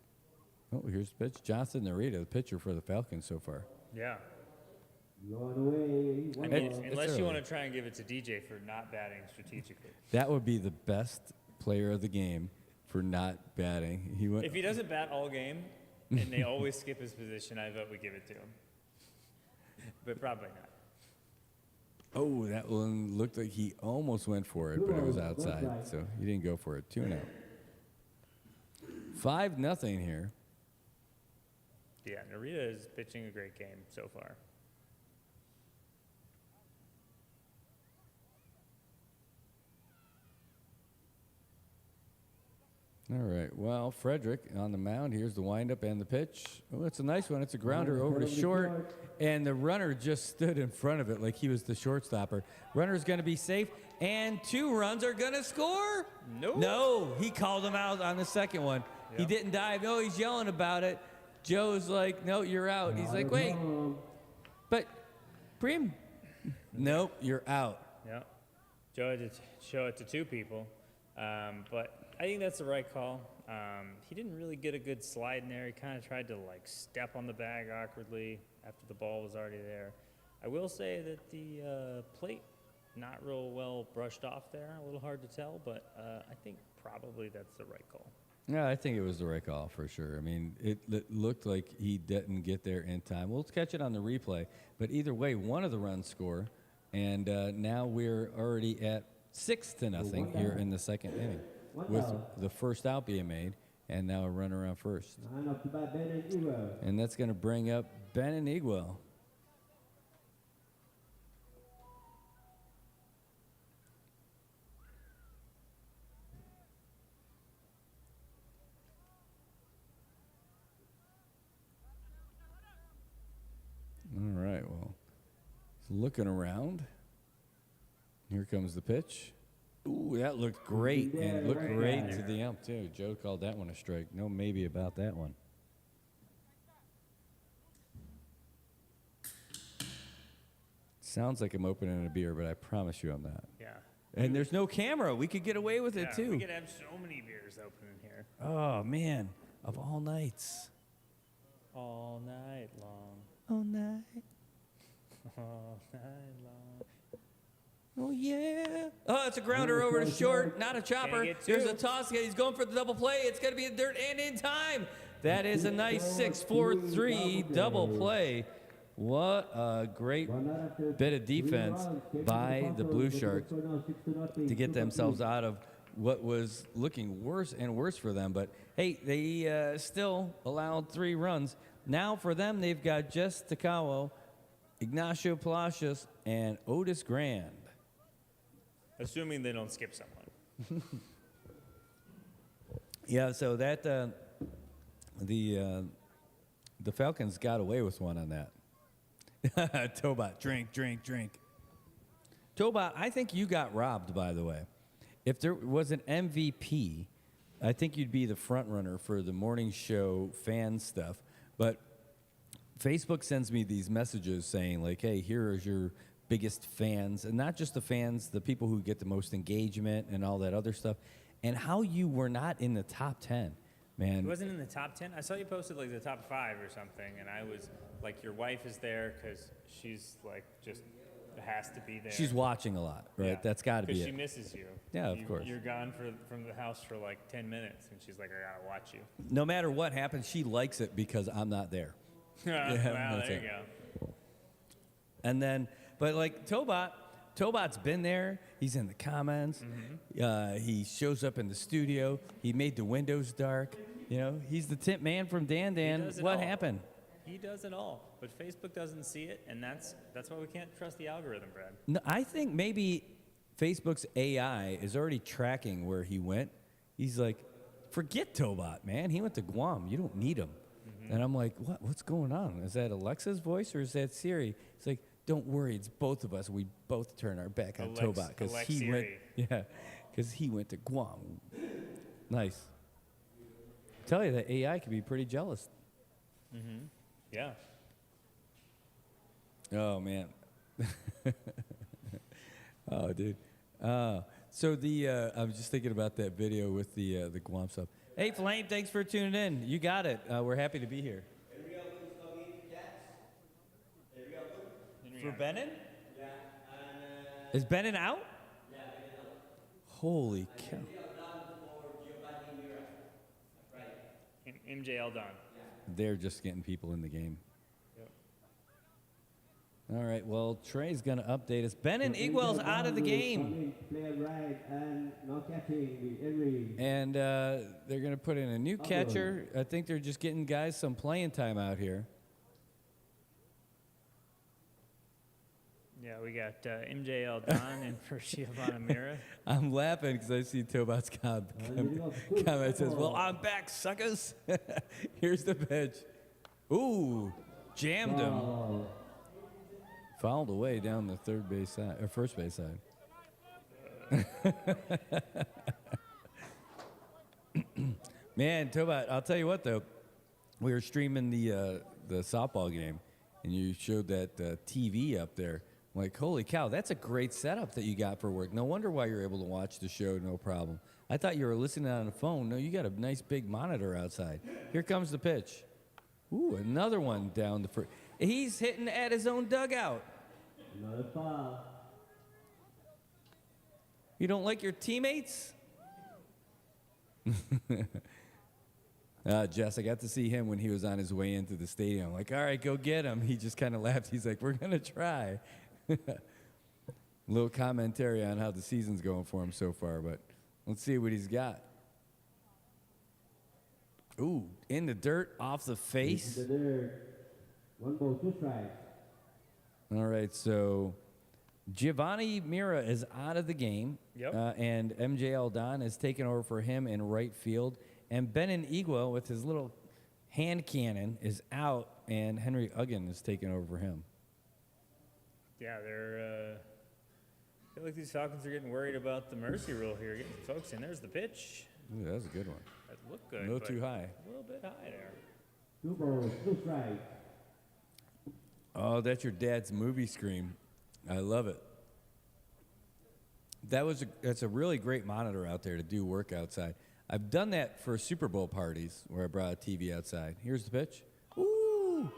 oh, here's the pitch. Jonathan Narita, the pitcher for the Falcons so far. Yeah. Going away. I mean, unless you want to try and give it to DJ for not batting strategically. That would be the best player of the game for not batting. If he doesn't bat all game and they always skip his position, I vote we give it to him. But probably not. Oh, that one looked like he almost went for it, but it was outside, so he didn't go for it. 2-0. 5-0 here. Yeah, Narita is pitching a great game so far. All right. Well, Frederick on the mound. Here's the windup and the pitch. Oh, it's a nice one. It's a grounder over to short, and the runner just stood in front of it like he was the shortstopper. Runner's going to be safe, and 2 runs are going to score. Nope. No, he called him out on the second one. Yep. He didn't dive. No, he's yelling about it. Joe's like, no, you're out. He's like, wait, but Prim, nope, you're out. Yeah. Joe had to show it to 2 people, but I think that's the right call. He didn't really get a good slide in there. He kind of tried to like step on the bag awkwardly after the ball was already there. I will say that the plate not real well brushed off there. A little hard to tell, but I think probably that's the right call. Yeah, I think it was the right call for sure. I mean, it looked like he didn't get there in time. We'll catch it on the replay. But either way, one of the runs score, and now we're already at 6-0 here in the second inning, with the first out being made, and now a runner on first. And up to bat, Ben and Ewell. And that's going to bring up Ben and Iguel. All right, well, he's looking around. Here comes the pitch. Ooh, that looked great, and it looked great to the ump, too. Joe called that one a strike. No maybe about that one. Sounds like I'm opening a beer, but I promise you I'm not. Yeah. And there's no camera. We could get away with it, too. We could have so many beers open in here. Oh, man, of all nights. All night long. All night. All night long. Oh, yeah. Oh, it's a grounder over to short, not a chopper. get There's two. a toss. He's going for the double play. It's going to be a dirt and in time. That is a nice 6-4-3 double play. What a great bit of defense by the Bluesharks to get themselves out of what was looking worse and worse for them. But, hey, they still allowed 3 runs. Now for them, they've got Jess Takawa, Ignacio Palacios, and Otis Grand. Assuming they don't skip someone. Yeah, so that the Falcons got away with one on that. Tobot, drink. Tobot, I think you got robbed, by the way. If there was an MVP, I think you'd be the front runner for the morning show fan stuff. But Facebook sends me these messages saying, like, hey, here is your biggest fans, and not just the fans, the people who get the most engagement and all that other stuff, and how you were not in the top 10, man. It wasn't in the top 10? I saw you posted like the top 5 or something, and I was like, your wife is there because she's like just has to be there. She's watching a lot, right? Yeah, That's got to be because she it. misses you. Yeah, of course. You're gone from the house for like 10 minutes, and she's like, I gotta watch you. No matter what happens, she likes it because I'm not there. Wow, that's there it. you go. And then, but like Tobot's been there. He's in the comments. He shows up in the studio. He made the windows dark. You know, he's the tip man from Dan. does it What all. happened? He does it all, but Facebook doesn't see it, and that's why we can't trust the algorithm, Brad. No, I think maybe Facebook's AI is already tracking where he went. He's like, forget Tobot, man. He went to Guam. You don't need him. And I'm like, what's going on? Is that Alexa's voice or is that Siri? It's like, don't worry, it's both of us. We both turn our back on Tobot because he went. Yeah, because he went to Guam. Nice. Tell you that AI can be pretty jealous. Yeah. Oh man. Oh dude. So I was just thinking about that video with the Guam stuff. Hey Flame, thanks for tuning in. You got it. We're happy to be here. For Benin? Yeah. Is Benin out? Yeah, Benin out. Holy cow. MJL done. They're just getting people in the game. All right, well, Trey's going to update us. Ben and Iguel's out of the game. And they're going to put in a new catcher. I think they're just getting guys some playing time out here. Yeah, we got MJL Don and for Giovanna Mira. I'm laughing because I see Tobot's comment says, well, I'm back, suckers. Here's the pitch. Ooh, jammed him. Fouled away down the third base side, or first base side. Man, Tobot, I'll tell you what, though. We were streaming the softball game, and you showed that TV up there. I'm like, holy cow, that's a great setup that you got for work. No wonder why you're able to watch the show, no problem. I thought you were listening on the phone. No, you got a nice big monitor outside. Here comes the pitch. Ooh, another one down the first. He's hitting at his own dugout. Another foul. You don't like your teammates? Jess, I got to see him when he was on his way into the stadium. I'm like, all right, go get him. He just kind of laughed. He's like, we're going to try. Little commentary on how the season's going for him so far, but let's see what he's got. Ooh, in the dirt, off the face. In the dirt. 1 ball, 2 strikes. All right, so Giovanni Mira is out of the game. Yep. And MJ Aldon is taking over for him in right field. And Benin Igua with his little hand cannon is out, and Henry Uggan is taking over for him. Yeah, I feel like these Falcons are getting worried about the mercy rule here. Getting folks in. There's the pitch. Ooh, that was a good one. That looked good. No but too high. A little bit high there. 2 balls, 2 strikes. Oh, that's your dad's movie screen. I love it. That's a really great monitor out there to do work outside. I've done that for Super Bowl parties where I brought a TV outside. Here's the pitch. Ooh.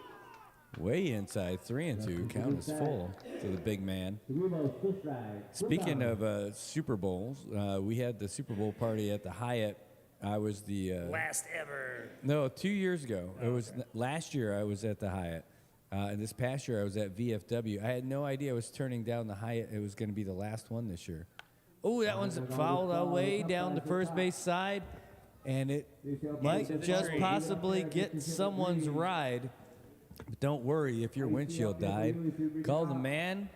Way inside, 3-2. Count is full to the big man. 3 balls, 2 strikes. Speaking of Super Bowls, we had the Super Bowl party at the Hyatt. I was the Last ever. No, 2 years ago. It was last year. I was at the Hyatt, and this past year I was at VFW. I had no idea I was turning down the Hyatt. It was going to be the last one this year. Oh, that one's fouled away down the first base side, and it might just possibly get someone's ride. But don't worry if your windshield died. Call the man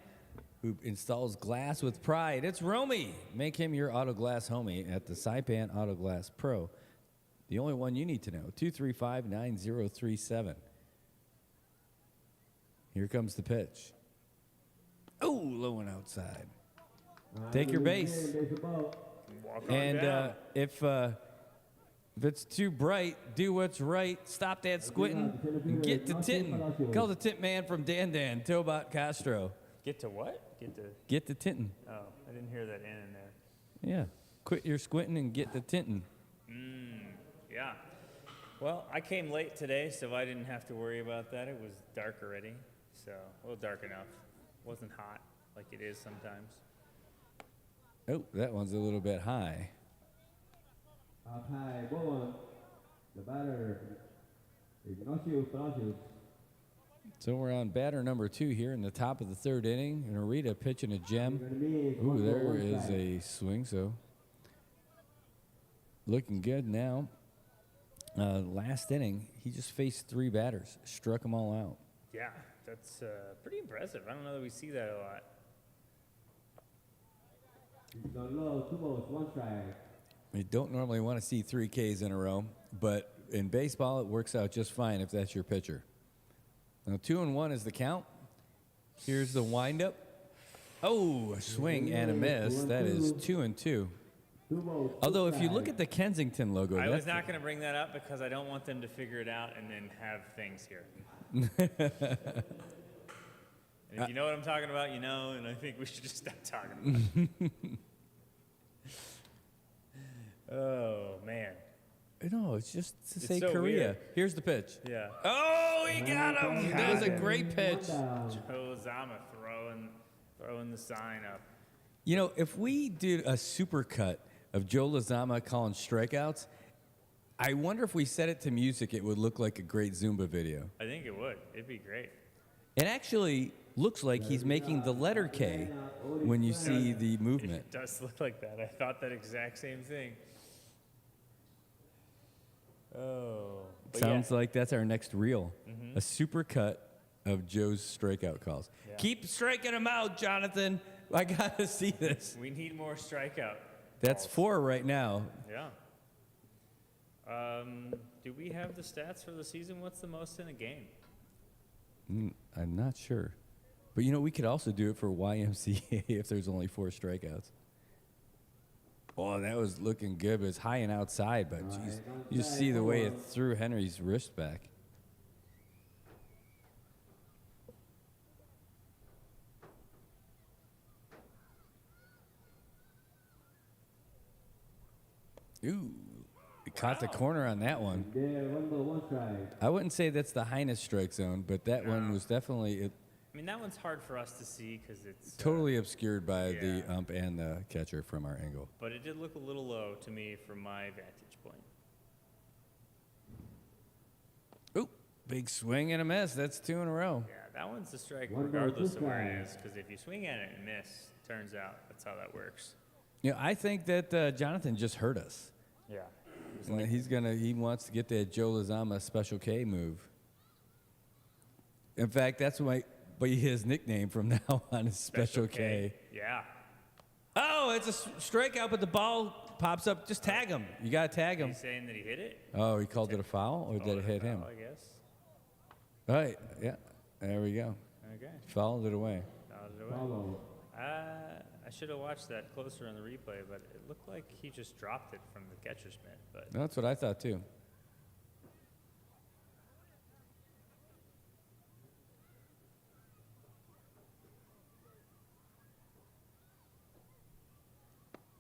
who installs glass with pride. It's Romy. Make him your auto glass homie at the SAIPAN Auto Glass Pro. The only one you need to know, 235-9037. Here comes the pitch. Oh, low and outside. Take your base. Walk on And down. if it's too bright, do what's right. Stop that squinting and get to tintin'. Call the tint man from Dan Dan, Tobot Castro. Get to what? Get to tintin'. Oh, I didn't hear that in there. Yeah. Quit your squinting and get to tintin'. Yeah. Well, I came late today, so I didn't have to worry about that. It was dark already, so well, dark enough. Wasn't hot like it is sometimes. Oh, that one's a little bit high. Up high, ball 1. The batter, Ignacio Palacios. So we're on batter number 2 here in the top of the 3rd inning. And Arita pitching a gem. Gonna miss. Ooh, 1 ball, there 1 is strike. a swing, so looking good now. Last inning, he just faced 3 batters, struck them all out. Yeah, that's pretty impressive. I don't know that we see that a lot. He's gone low, 2 balls, 1 strike. You don't normally want to see 3 Ks in a row, but in baseball, it works out just fine if that's your pitcher. Now, 2-1 is the count. Here's the windup. Oh, a swing and a miss. That is 2-2. 2 balls, 2 Although, if you look strikes. at the Kensington logo, I was that's not going to bring that up because I don't want them to figure it out and then have things here. And if you know what I'm talking about, you know, and I think we should just stop talking about it. Oh, man. no, it's just to say so Korea. weird. Here's the pitch. Yeah. Oh, he got him. That was a great pitch. Joe Zama throwing the sign up. You know, if we did a supercut of Joe Lozama calling strikeouts, I wonder if we set it to music, it would look like a great Zumba video. I think it would. It'd be great. It actually looks like he's making the letter K when you see the movement. It does look like that. I thought that exact same thing. Oh. but Sounds yeah. like that's our next reel. A supercut of Joe's strikeout calls. Yeah. Keep striking him out, Jonathan. I got to see this. We need more strikeout. That's calls. 4 right now. Yeah. Do we have the stats for the season? What's the most in a game? I'm not sure. But, you know, we could also do it for YMCA if there's only 4 strikeouts. Oh, that was looking good, but it's high and outside. But, geez, you just see the way it threw Henry's wrist back. Ooh, he caught the corner on that one. There, 1 ball, 1 strike. I wouldn't say that's the highness strike zone, but that one was definitely I mean, that one's hard for us to see because it's Totally obscured by the yeah. ump and the catcher from our angle. But it did look a little low to me from my vantage point. Ooh, big swing and a miss. That's 2 in a row. Yeah, that one's a strike One ball, regardless two of where it strikes. is. Because if you swing at it and miss, turns out that's how that works. You know, I think that Jonathan just hurt us. Yeah. And he wants to get that Joe Lozama Special K move. In fact, that's his nickname from now on is Special K. Yeah. Oh, it's a strikeout, but the ball pops up. Just tag him. You got to tag him. He's saying that he hit it? Oh, he called it a foul, or did it hit him? I guess. All right, yeah, there we go. Okay. Fouled it away. Fouled it away. Follow. I should have watched that closer on the replay, but it looked like he just dropped it from the catcher's mitt. But That's what I thought, too.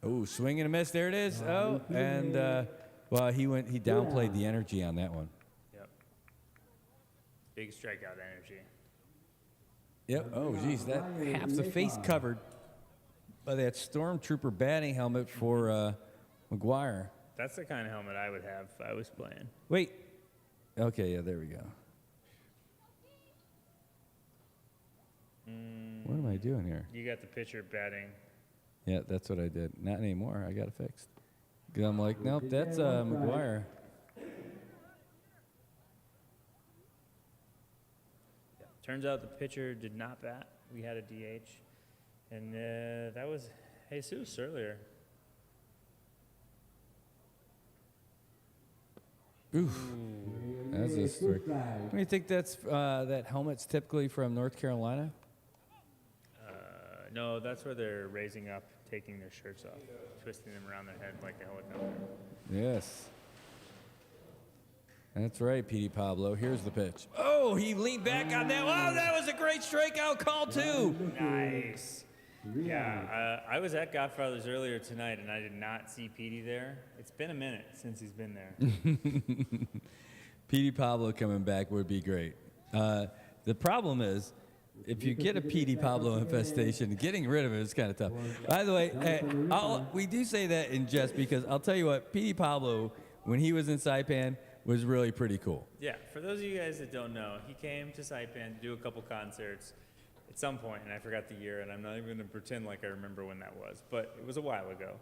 Oh, swing and a miss. There it is. Oh, and he downplayed the energy on that one. yep. Big strikeout energy. Yep. Oh, geez, that half the face covered by that Stormtrooper batting helmet for McGuire. That's the kind of helmet I would have if I was playing. Wait. Okay, yeah, there we go. What am I doing here? You got the pitcher batting. Yeah, that's what I did. Not anymore. I got it fixed. 'Cause I'm like, nope, that's McGuire. Turns out the pitcher did not bat. We had a DH. And that was Jesus earlier. Oof. That's a strike. Do you think that's that helmet's typically from North Carolina? No, that's where they're raising up, taking their shirts off, twisting them around their head like a helicopter. Yes. That's right, Petey Pablo. Here's the pitch. Oh, he leaned back on that. Oh, that was a great strikeout call, too. Nice. Yeah, I was at Godfather's earlier tonight, and I did not see Petey there. It's been a minute since he's been there. Petey Pablo coming back would be great. The problem is, if you get a Petey Pablo infestation, getting rid of it is kind of tough. By the way, we do say that in jest because I'll tell you what, Petey Pablo, when he was in SAIPAN, was really pretty cool. Yeah, for those of you guys that don't know, he came to SAIPAN to do a couple concerts at some point, and I forgot the year, and I'm not even going to pretend like I remember when that was, but it was a while ago.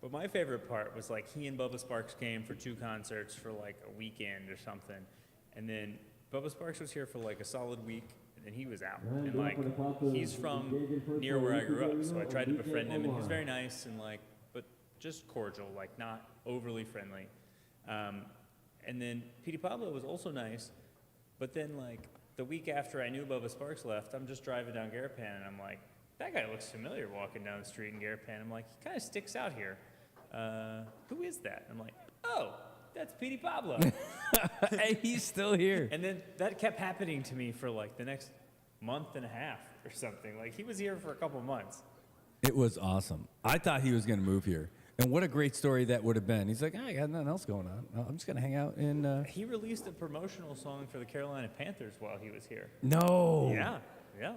But my favorite part was like he and Bubba Sparks came for 2 concerts for like a weekend or something, and then Bubba Sparks was here for like a solid week, and then he was out. And like he's from near where I grew up, so I tried to befriend him, and he was very nice and like, but just cordial, like not overly friendly. And then Petey Pablo was also nice, but then like the week after I knew Bubba Sparks left, I'm just driving down Garapan, and I'm like, that guy looks familiar walking down the street in Garapan. I'm like, he kind of sticks out here. Who is that? I'm like, oh, that's Petey Pablo. Hey, he's still here. And then that kept happening to me for like the next month and a half or something. Like he was here for a couple months. It was awesome. I thought he was going to move here. And what a great story that would have been. He's like, I got nothing else going on. I'm just going to hang out in... He released a promotional song for the Carolina Panthers while he was here. No. Yeah.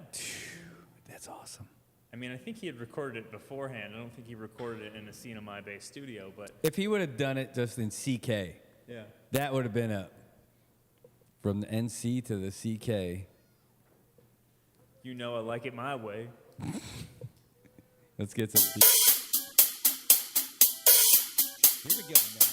That's awesome. I mean, I think he had recorded it beforehand. I don't think he recorded it in a Cena My Bay studio, but If he would have done it just in CK, yeah. that would have been up. From the NC to the CK. You know I like it my way. Let's get some... Here we go now.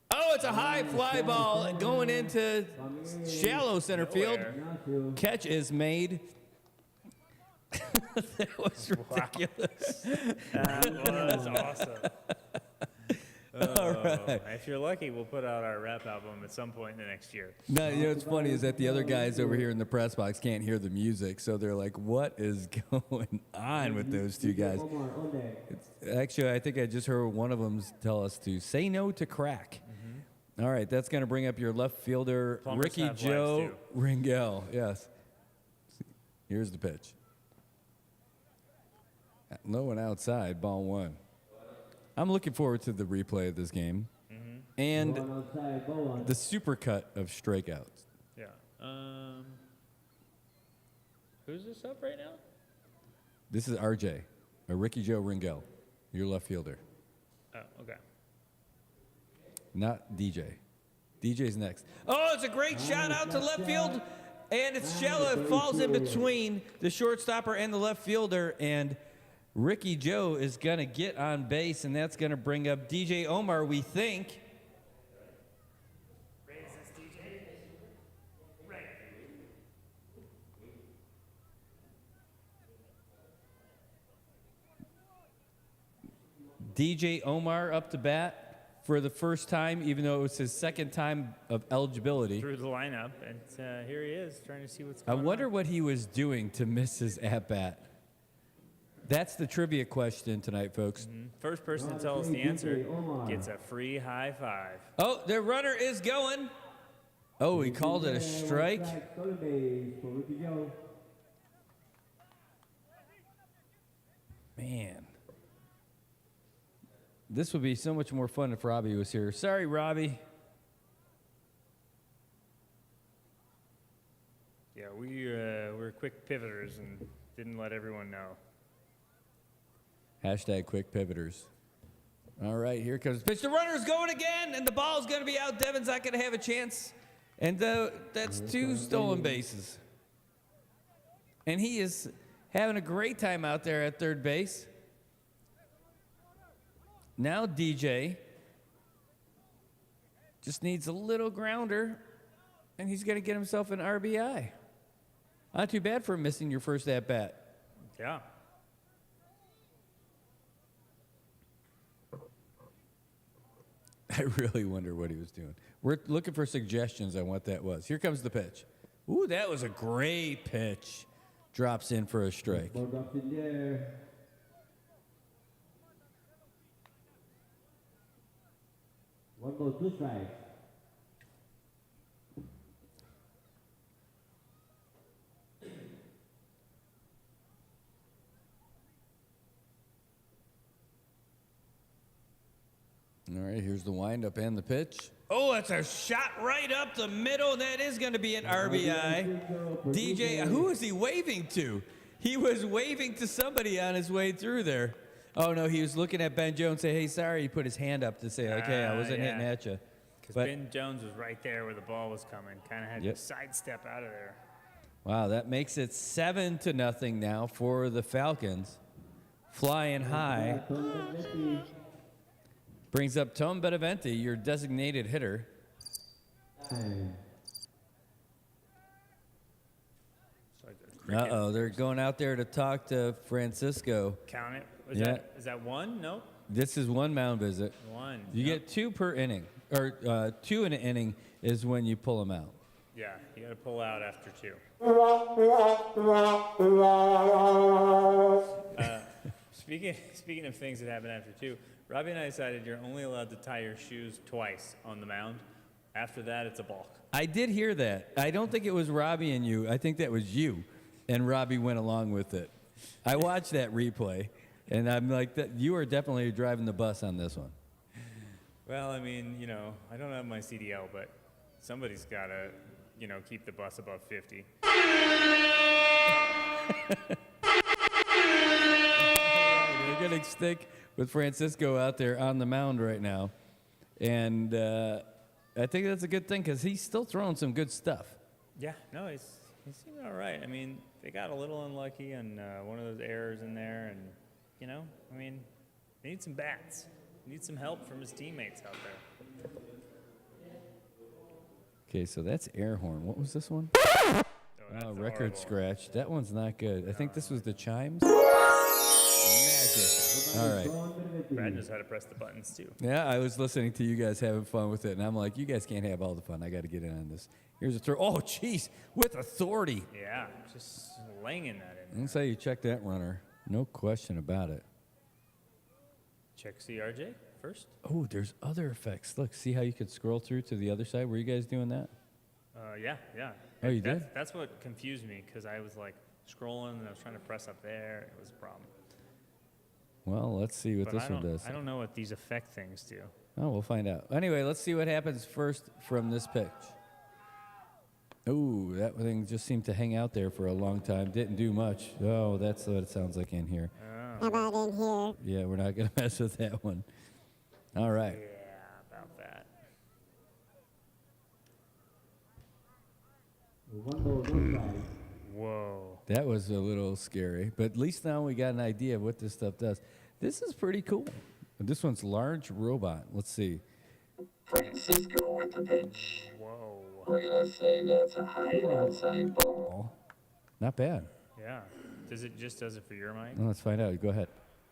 Oh, it's a high fly ball going into shallow center field. Catch is made. That was ridiculous. That was awesome. All right. If you're lucky, we'll put out our rap album at some point in the next year. No, you know what's funny is that the other guys over here in the press box can't hear the music, so they're like, "What is going on with those two guys?" Actually, I think I just heard one of them tell us to say no to crack. Mm-hmm. All right, that's going to bring up your left fielder, Plumbers Ricky have Joe lives, Ringel. Yes. Here's the pitch. No one outside, ball one. I'm looking forward to the replay of this game and One outside, ball one. the supercut of strikeouts. Yeah. Who's this up right now? This is RJ, or Ricky Joe Ringel, your left fielder. Oh, okay. Not DJ. DJ's next. Oh, it's a great shot out to left field. And it's shallow. It falls in between the shortstopper and the left fielder. And Ricky Joe is going to get on base, and that's going to bring up DJ Omar, we think. DJ Omar up to bat for the first time, even though it was his second time of eligibility. Through the lineup, and here he is trying to see what's I going on. wonder what he was doing to miss his at-bat. That's the trivia question tonight, folks. First person to tell us the answer gets a free high five. Oh, the runner is going. Oh, he called it a strike. Stolen base for Ricky Joe. Man. This would be so much more fun if Robbie was here. Sorry, Robbie. Yeah, we're quick pivoters and didn't let everyone know. Hashtag quick pivoters. All right, here comes the pitch. The runner's going again, and the ball's going to be out. Devin's not going to have a chance. And that's 2 stolen bases. And he is having a great time out there at third base. Now DJ just needs a little grounder, and he's going to get himself an RBI. Not too bad for missing your first at-bat. Yeah. I really wonder what he was doing. We're looking for suggestions on what that was. Here comes the pitch. Ooh, that was a great pitch. Drops in for a strike. Ball drops in there. One ball, 2 strikes. All right, here's the windup and the pitch. Oh, that's a shot right up the middle. That is going to be an RBI. DJ, who is he waving to? He was waving to somebody on his way through there. Oh, no, he was looking at Ben Jones, say, hey, sorry. He put his hand up to say, okay, I wasn't hitting at you. Because Ben Jones was right there where the ball was coming. Kind of had to sidestep out of there. Wow, that makes it 7-0 now for the Falcons. Flying high. Brings up Tom Beneventi, your designated hitter. Uh-oh, they're going out there to talk to Francisco. Count it. Is that one? Nope. This is 1 mound visit. 1. You get 2 per inning. Or 2 in an inning is when you pull them out. Yeah, you got to pull out after 2. Speaking of things that happen after 2, Robbie and I decided you're only allowed to tie your shoes twice on the mound. After that, it's a balk. I did hear that. I don't think it was Robbie and you. I think that was you. And Robbie went along with it. I watched that replay, and I'm like, you are definitely driving the bus on this one. Well, I mean, I don't have my CDL, but somebody's got to, keep the bus above 50. They're getting stick with Francisco out there on the mound right now. And I think that's a good thing because he's still throwing some good stuff. Yeah, no, he's seeming all right. I mean, they got a little unlucky on one of those errors in there. And, they need some bats. They need some help from his teammates out there. Okay, so that's air horn. What was this one? Oh, record horrible. scratch. That one's not good. I think this was the chimes. Magic. All right. Brad knows how to press the buttons, too. Yeah, I was listening to you guys having fun with it, and I'm like, you guys can't have all the fun. I got to get in on this. Here's a throw. Oh, jeez, with authority. Yeah, just laying that in. That's how you check that runner. No question about it. Check CRJ first. Oh, there's other effects. Look, see how you could scroll through to the other side? Were you guys doing that? Yeah. Oh, you did? That's what confused me, because I was like, scrolling, and I was trying to press up there. It was a problem. Well, let's see what But this one does. I don't know what these effect things do. Oh, we'll find out. Anyway, let's see what happens first from this pitch. Ooh, that thing just seemed to hang out there for a long time. Didn't do much. Oh, that's what it sounds like in here. How about in here? Yeah, we're not going to mess with that one. All right. Yeah, about that. One ball, no strike. Whoa. That was a little scary, but at least now we got an idea of what this stuff does. This is pretty cool. This one's large robot. Let's see. Francisco with the pitch. Whoa. We're going to say that's a high outside ball. Not bad. Yeah. Does it for your mic? Well, let's find out. Go ahead.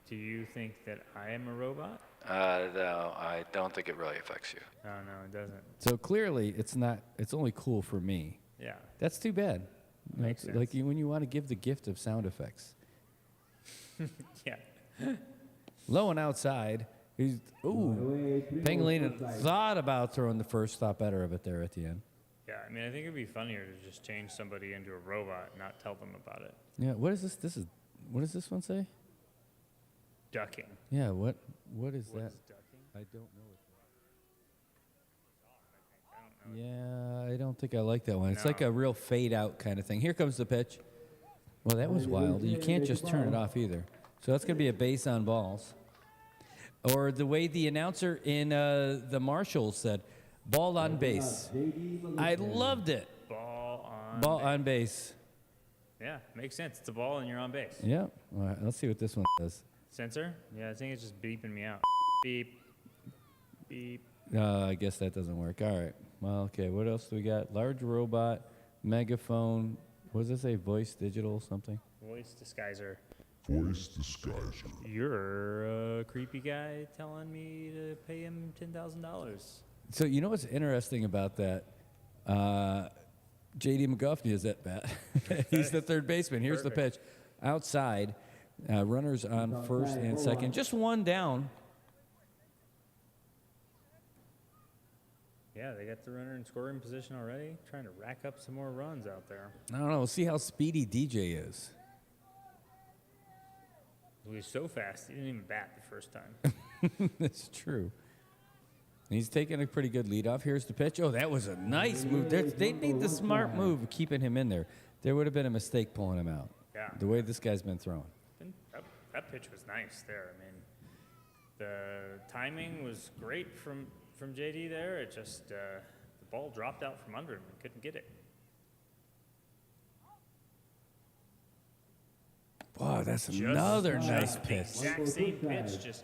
Do you think that I am a robot? No, I don't think it really affects you. No, it doesn't. So clearly, it's not. It's only cool for me. Yeah. That's too bad. Makes Like, sense. like when you want to give the gift of sound effects. Yeah. Low and outside. He's Away, 3 balls, no Pangolin strike. thought about throwing the first thought better of it there at the end. Yeah, I mean, I think it'd be funnier to just change somebody into a robot and not tell them about it. Yeah. What is this? What does this one say? Ducking. Yeah. What is What that? is ducking? I don't know. Yeah, I don't think I like that one. It's like No. a real fade out kind of thing. Here comes the pitch. Well, that was wild. You can't just turn it off either. So that's going to be a base on balls. Or the way the announcer in the Marshals said, ball on base. I loved it. Ball on Ball base. on base. Yeah, makes sense. It's a ball and you're on base. Yeah. All right, let's see what this one does. Sensor? Yeah, I think it's just beeping me out. Beep. Beep. I guess that doesn't work. All right. Well, okay. What else do we got? Large robot, megaphone. What does it say? Voice, digital, something? Voice disguiser. Voice disguiser. You're a creepy guy telling me to pay him $10,000. So you know what's interesting about that? J.D. McGuffney is at bat. He's the third baseman. Here's the pitch. Outside, runners on first and second. Just one down. Yeah, they got the runner in scoring position already. Trying to rack up some more runs out there. I don't know. We'll see how speedy DJ is. He was so fast, he didn't even bat the first time. That's true. He's taking a pretty good lead off. Here's the pitch. Oh, that was a nice move. They made the smart move of keeping him in there. There would have been a mistake pulling him out. Yeah. The way this guy's been throwing. And that pitch was nice there. I mean, the timing was great from JD there. It just the ball dropped out from under him and couldn't get it. Wow, that's Just- another just nice the pitch. Exact same pitch, just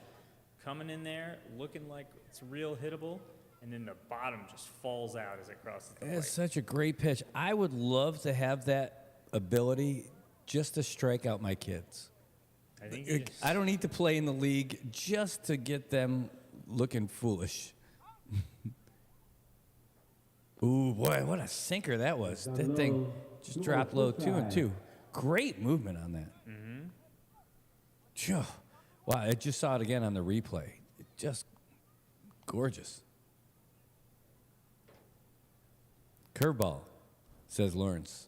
coming in there, looking like it's real hittable, and then the bottom just falls out as it crosses the It's plate. such a great pitch. I would love to have that ability just to strike out my kids. I think you just, I don't need to play in the league just to get them looking foolish. Ooh, boy, what a sinker that was. That thing just dropped low, 2-2. Great movement on that. Phew. Wow, I just saw it again on the replay. Just gorgeous. Curveball, says Lawrence.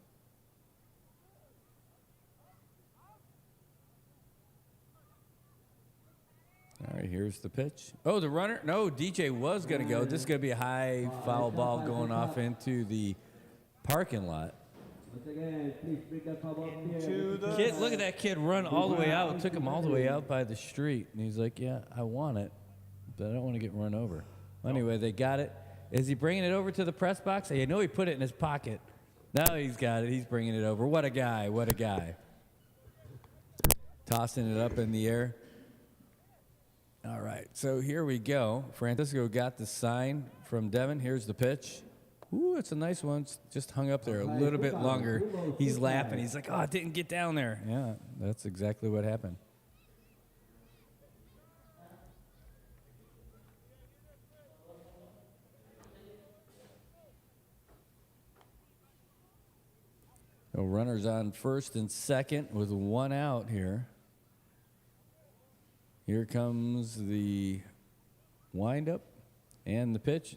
All right, here's the pitch. Oh, the runner. No, DJ was going to go. This is going to be a high foul ball going off into the parking lot. Once again, please bring that foul ball here. Kid, look at that kid run all the way out. Took him all the way out by the street. And he's like, yeah, I want it, but I don't want to get run over. Anyway, they got it. Is he bringing it over to the press box? I know he put it in his pocket. Now he's got it. He's bringing it over. What a guy. What a guy. Tossing it up in the air. All right, so here we go. Francisco got the sign from Devin. Here's the pitch. Ooh, it's a nice one. It's just hung up there a little bit longer. He's laughing. He's like, oh, it didn't get down there. Yeah, that's exactly what happened. So runners on first and second with one out here. Here comes the windup and the pitch.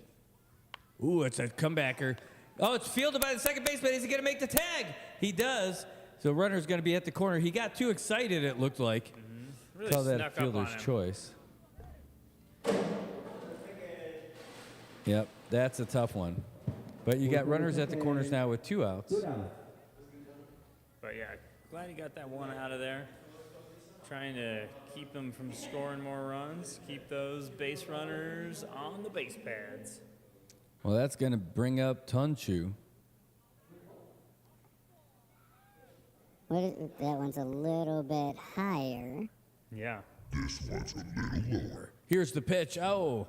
Ooh, it's a comebacker. Oh, it's fielded by the second baseman. Is he going to make the tag? He does. The runner's going to be at the corner. He got too excited, it looked like. Really Call that snuck a up on fielder's him. choice. Yep, that's a tough one. But you got runners at the corners now with 2 outs. But yeah, glad he got that one out of there. Trying to keep them from scoring more runs. Keep those base runners on the base pads. Well, that's going to bring up Tunchu. That one's a little bit higher. Yeah. This one's a little lower. Here's the pitch. Oh,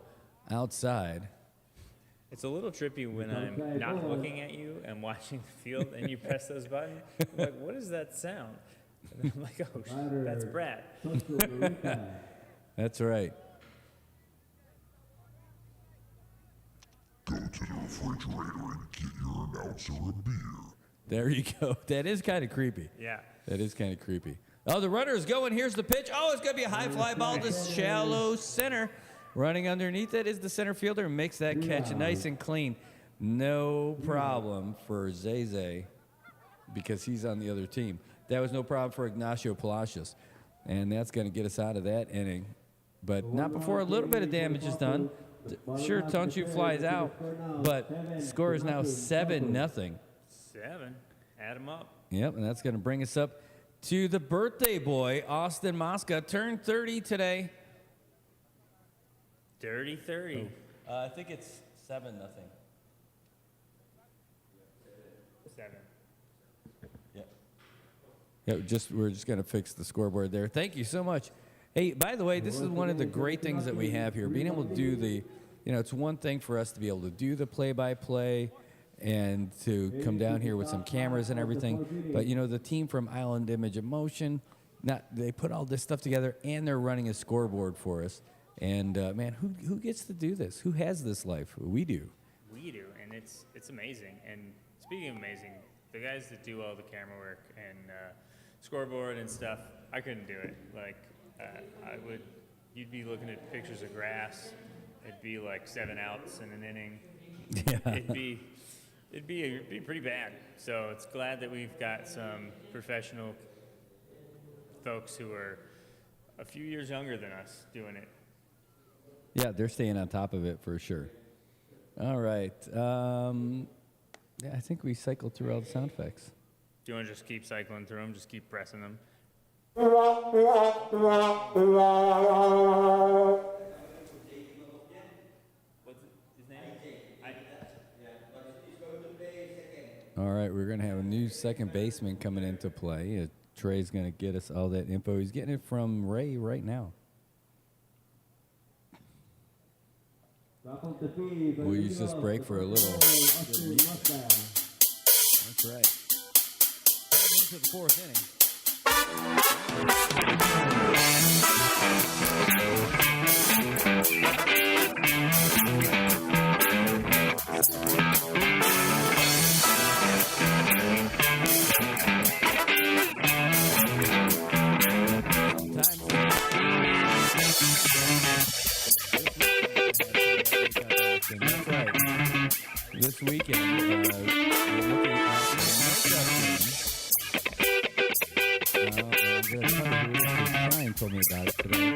outside. It's a little trippy when I'm not looking at you and watching the field and you press those buttons. I'm like, what is that sound? And I'm like, oh, that's Brad. That's right. Go to the refrigerator and get your announcer a beer. There you go. That is kind of creepy. Yeah. That is kind of creepy. Oh, the runner is going. Here's the pitch. Oh, it's going to be a high fly ball to shallow center. Running underneath it is the center fielder and makes that catch nice and clean. No problem for Zeze because he's on the other team. That was no problem for Ignacio Palacios. And that's going to get us out of that inning. But not before a little bit of damage is done. Sure, Tunchu flies out, but score is now 7-0. 7. Add them up. Yep, and that's going to bring us up to the birthday boy, Austin Mosca. Turned 30 today. Dirty 30. I think it's 7-0. 7. Yep. Yeah, we're just going to fix the scoreboard there. Thank you so much. Hey, by the way, this is one of the great things that we have here. Being able to do it's one thing for us to be able to do the play-by-play and to come down here with some cameras and everything. But, the team from Island Image of Motion, they put all this stuff together, and they're running a scoreboard for us. And, man, who gets to do this? Who has this life? We do. We do, and it's amazing. And speaking of amazing, the guys that do all the camera work and scoreboard and stuff, I couldn't do it. You'd be looking at pictures of grass. It'd be like 7 outs in an inning. Yeah. It'd be pretty bad. So it's glad that we've got some professional folks who are a few years younger than us doing it. Yeah, they're staying on top of it for sure. All right. I think we cycled through all the sound effects. Do you want to just keep cycling through them? Just keep pressing them? All right, we're going to have a new second baseman coming into play. Trey's going to get us all that info. He's getting it from Ray right now. We'll use this break for a little. That's right. Heading into the 4th inning. That's right. This weekend, we're looking at the Brian told me about it today.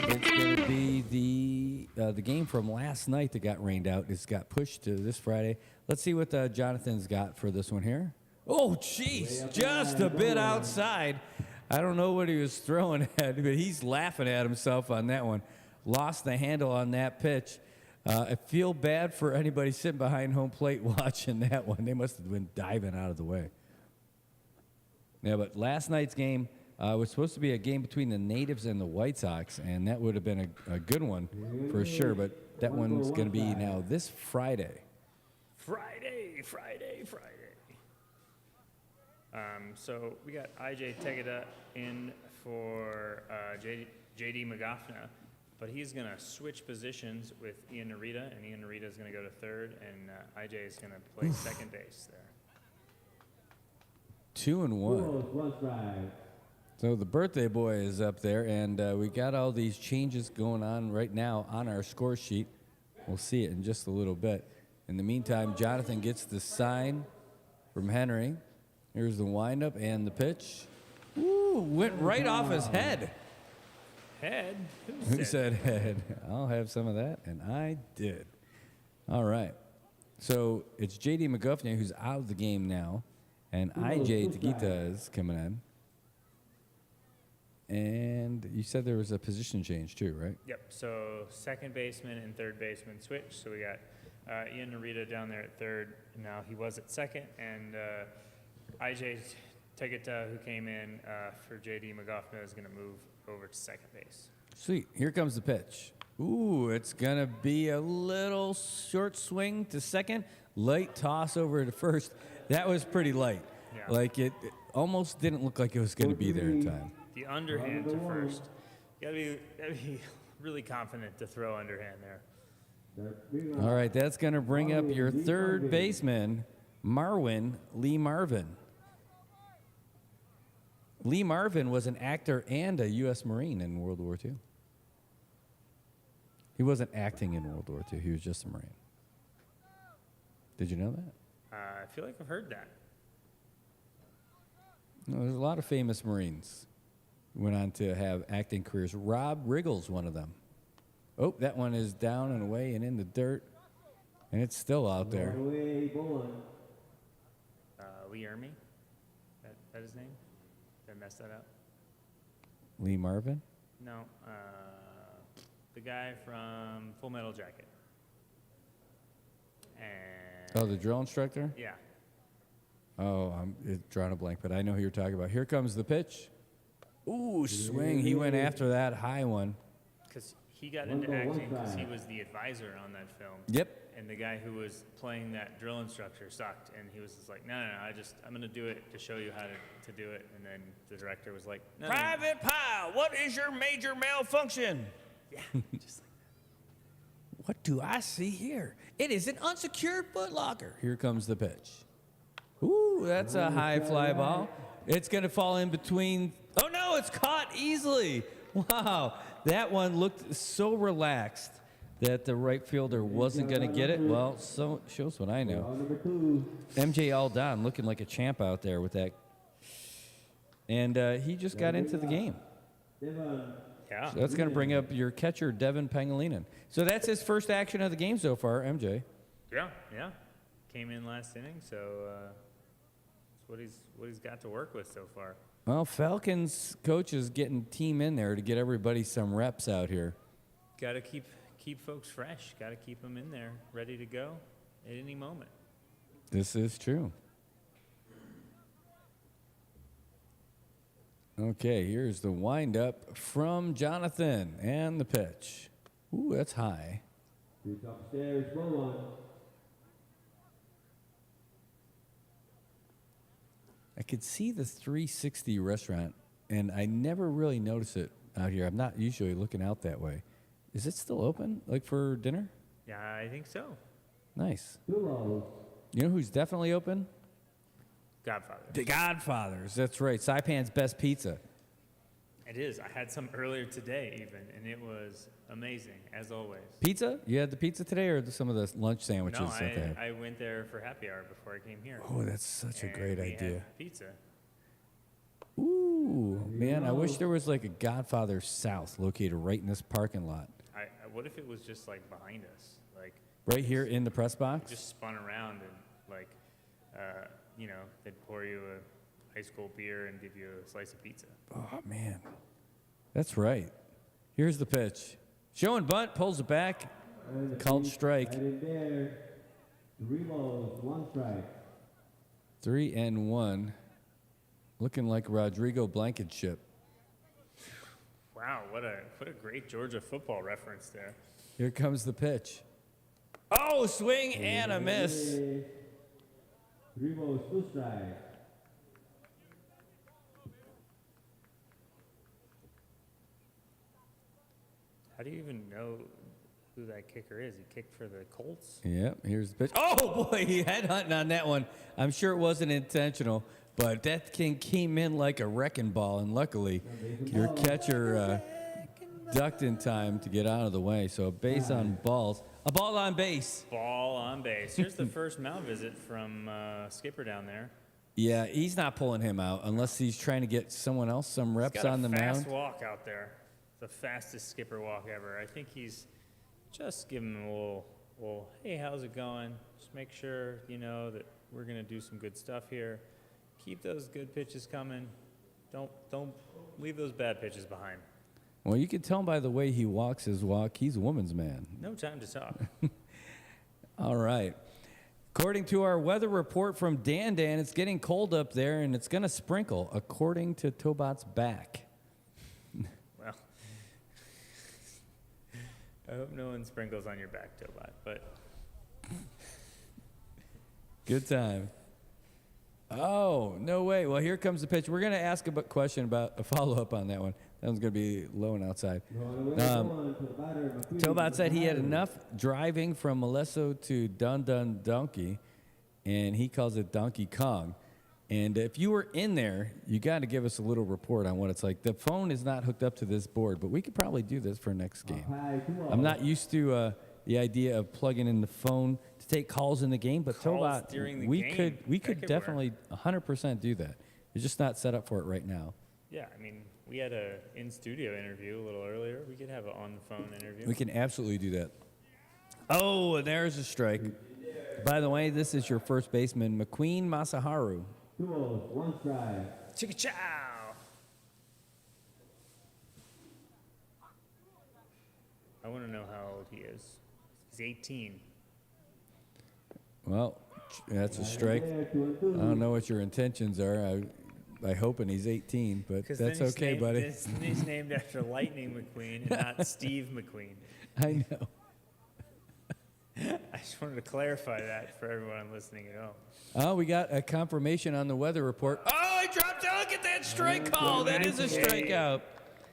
It's going to be the game from last night that got rained out. It's got pushed to this Friday. Let's see what Jonathan's got for this one here. Oh, jeez, just a bit outside. I don't know what he was throwing at, but he's laughing at himself on that one. Lost the handle on that pitch. I feel bad for anybody sitting behind home plate watching that one. They must have been diving out of the way. Yeah, but last night's game was supposed to be a game between the Natives and the White Sox, and that would have been a good one for sure, but that one's going to be now this Friday. Friday. So we got IJ Tegeda in for JD Magafna, but he's going to switch positions with Ian Narita, and Ian Narita is going to go to third, and IJ is going to play second base there. 2-1. So the birthday boy is up there, and we got all these changes going on right now on our score sheet. We'll see it in just a little bit. In the meantime, Jonathan gets the sign from Henry. Here's the windup and the pitch. Ooh, went right off his head. Head? Who said head? I'll have some of that, and I did. All right. So it's J.D. McGuffney who's out of the game now, and I.J. Taguita is coming in. And you said there was a position change too, right? Yep. So second baseman and third baseman switch. So we got Ian Narita down there at third. Now he was at second, and I.J. Taguita, who came in for J.D. McGuffney, is going to move over to second base. Sweet. Here comes the pitch. Ooh, it's going to be a little short swing to second. Light toss over to first. That was pretty light. Yeah. Like it almost didn't look like it was going to be there in time. The underhand to first. You gotta be really confident to throw underhand there. All right, that's going to bring up your third baseman, Lee Marvin. Lee Marvin was an actor and a U.S. Marine in World War II. He wasn't acting in World War II. He was just a Marine. Did you know that? I feel like I've heard that. No, there's a lot of famous Marines who went on to have acting careers. Rob Riggle's one of them. Oh, that one is down and away and in the dirt, and it's still out there. Lee Ermey? That his name? Did I mess that up? Lee Marvin? No. The guy from Full Metal Jacket. And Oh, the drill instructor? yeah. Oh, I'm drawing a blank, but I know who you're talking about. Here comes the pitch. Ooh, swing. He went after that high one. Because he got into acting because he was the advisor on that film. Yep. And the guy who was playing that drill instructor sucked, and he was just like, no, I'm going to do it to show you how to do it. And then the director was like, no. Private Pile, what is your major malfunction? Yeah, just like What do I see here? It is an unsecured footlocker. Here comes the pitch. Ooh, that's a high fly ball. It's going to fall in between. Oh, no, it's caught easily. Wow, that one looked so relaxed that the right fielder wasn't going to get it. Well, so shows what I know. MJ Aldon looking like a champ out there with that. And he just got into the game. yeah. So that's going to bring up your catcher, Devin Pangilinan. So that's his first action of the game so far, MJ. Yeah. Came in last inning, so that's what he's got to work with so far. Well, Falcons coach is getting team in there to get everybody some reps out here. Got to keep folks fresh. Got to keep them in there, ready to go at any moment. This is true. Okay, here's the windup from Jonathan and the pitch. Ooh, that's high. He's upstairs, ball one. I could see the 360 restaurant, and I never really notice it out here. I'm not usually looking out that way. Is it still open, like for dinner? Yeah, I think so. Nice. 2 lows. You know who's definitely open? Godfather. The Godfathers. That's right. Saipan's best pizza. It is. I had some earlier today even, and it was amazing, as always. Pizza? You had the pizza today or some of the lunch sandwiches No, that they have? I went there for happy hour before I came here. Oh, that's such a And great we idea. had pizza. Ooh, man, I wish there was like a Godfather South located right in this parking lot. What if it was just like behind us? Like Right here in the press box? just spun around and like, they'd pour you a high school beer and give you a slice of pizza. Oh, man. That's right. Here's the pitch. Showing bunt, pulls it back. Called strike. Right in there. 3 balls, 1 strike. 3-1. Looking like Rodrigo Blankenship. Wow, what a great Georgia football reference there. Here comes the pitch. Oh, swing and a miss. 3 balls, 2 strikes. How do you even know who that kicker is? He kicked for the Colts? Yep, here's the pitch. Oh, boy, he headhunting on that one. I'm sure it wasn't intentional, but that thing came in like a wrecking ball, and luckily your catcher ducked in time to get out of the way. So a base on balls. A ball on base. Ball on base. Here's the first mound visit from Skipper down there. Yeah, he's not pulling him out unless he's trying to get someone else some reps He's got on the a fast mound. walk out there. The fastest skipper walk ever. I think he's just giving him a little, hey, how's it going? Just make sure you know that we're going to do some good stuff here. Keep those good pitches coming. Don't leave those bad pitches behind. Well, you can tell by the way he walks his walk, he's a woman's man. No time to talk. All right. According to our weather report from Dan, it's getting cold up there, and it's going to sprinkle, according to Tobot's back. Well, I hope no one sprinkles on your back, Tobot, but Good time. Oh, no way. Well, here comes the pitch. We're going to ask a question about a follow-up on that one. That one's going to be low and outside. Tobot said he had enough driving from Malesso to Dun Dun Donkey, and he calls it Donkey Kong. And if you were in there, you got to give us a little report on what it's like. The phone is not hooked up to this board, but we could probably do this for next game. I'm not used to the idea of plugging in the phone to take calls in the game, but Calls Tobot, during the we game. could definitely 100% do that. It's just not set up for it right now. yeah, I mean, we had a in-studio interview a little earlier. We could have an on-the-phone interview. We can absolutely do that. Oh, and there's a strike. By the way, this is your first baseman, McQueen Masaharu. 1 strike. Chicka-chow! I want to know how old he is. He's 18. Well, that's a strike. I don't know what your intentions are. I hoping he's 18, but that's okay, buddy. He's named after Lightning McQueen and not Steve McQueen. I know. I just wanted to clarify that for everyone listening at home. Oh, we got a confirmation on the weather report. Oh, he dropped out. Look at that strike call. That is a strikeout.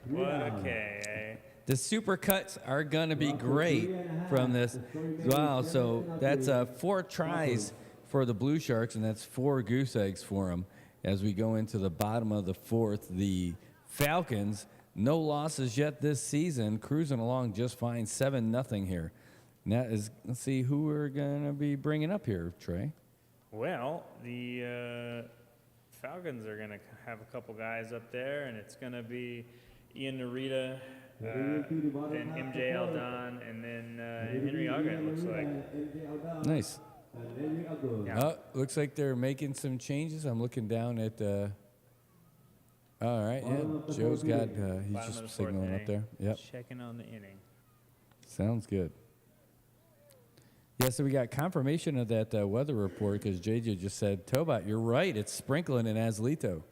What a K, eh? The supercuts are going to be great from this. Wow, so that's 4 tries for the Bluesharks, and that's 4 goose eggs for them. As we go into the bottom of the 4th, the Falcons, no losses yet this season, cruising along just fine, 7-0 here. And that is, let's see who we're going to be bringing up here, Trey. Well, the Falcons are going to have a couple guys up there, and it's going to be Ian Narita, then MJ Aldon, and then Henry Aga, it looks like. Nice. Yeah. Oh, looks like they're making some changes. I'm looking down at. All right, yeah. Joe's got. He's Bottom of just the signaling fourth up there. inning. Yep. Checking on the inning. Sounds good. Yeah, so we got confirmation of that weather report because JJ just said, Tobot, you're right. It's sprinkling in Azlito.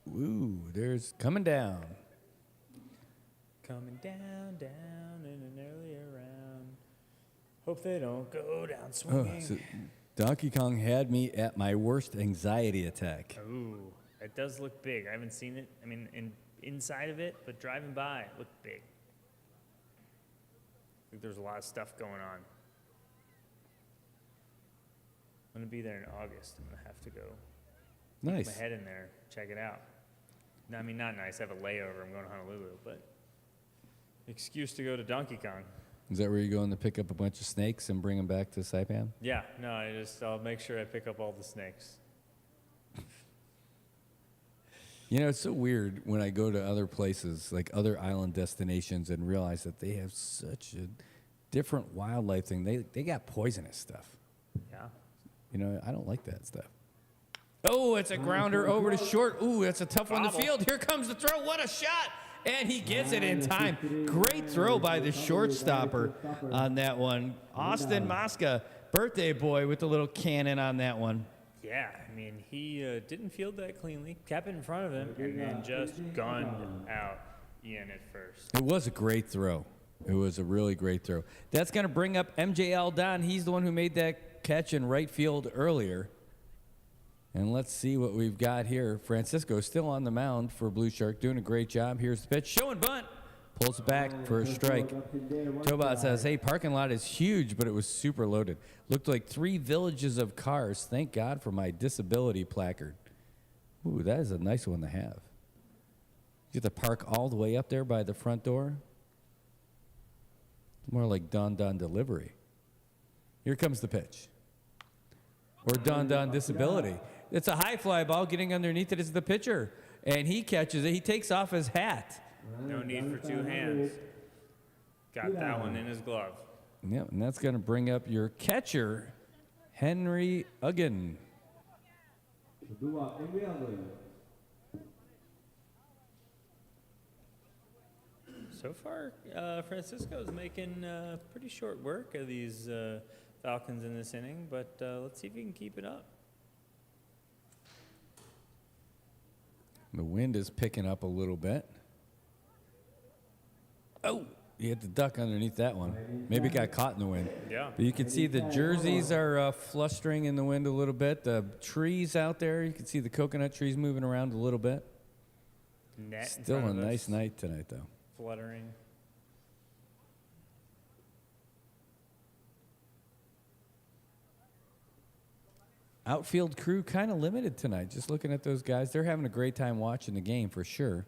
Ooh, there's coming down. Coming down in an earlier round. Hope they don't go down Oh, swinging. so Donkey Kong had me at my worst anxiety attack. Ooh, it does look big. I haven't seen it. I mean, inside of it, but driving by, it looked big. I think there's a lot of stuff going on. I'm gonna be there in August. I'm gonna have to go. Put Nice. my head in there, check it out. No, I mean, not nice. I have a layover. I'm going to Honolulu, but excuse to go to Donkey Kong. Is that where you're going to pick up a bunch of snakes and bring them back to SAIPAN? Yeah, no, I'll make sure I pick up all the snakes. You know, it's so weird when I go to other places, like other island destinations, and realize that they have such a different wildlife thing. They got poisonous stuff. Yeah. You know, I don't like that stuff. Oh, it's a grounder over to short. Ooh, that's a tough one to field. Here comes the throw. What a shot. And he gets it in time. Great throw by the shortstopper on that one. Austin Mosca, birthday boy, with the little cannon on that one. Yeah, I mean, he didn't field that cleanly, kept it in front of him, and then just gunned out Ian at first. It was a great throw. It was a really great throw. That's going to bring up MJ Aldon. He's the one who made that catch in right field earlier. And let's see what we've got here. Francisco still on the mound for Blueshark, doing a great job. Here's the pitch. Showing bunt. Pulls it back for a strike. Tobot says, hey, parking lot is huge, but it was super loaded. Looked like 3 villages of cars. Thank God for my disability placard. Ooh, that is a nice one to have. You get to park all the way up there by the front door. More like Don delivery. Here comes the pitch. Or Don disability. It's a high fly ball. Getting underneath it is the pitcher. And he catches it. He takes off his hat. No need for two hands. Got that one in his glove. Yep, and that's going to bring up your catcher, Henry Uggan. So far, Francisco's making pretty short work of these Falcons in this inning, but let's see if he can keep it up. The wind is picking up a little bit. Oh, you hit the duck underneath that one. Maybe it got caught in the wind. Yeah. But you can see the jerseys are flustering in the wind a little bit. The trees out there, you can see the coconut trees moving around a little bit. Net in Still a front of nice us, night tonight, though. fluttering. Outfield crew kind of limited tonight. Just looking at those guys, they're having a great time watching the game for sure.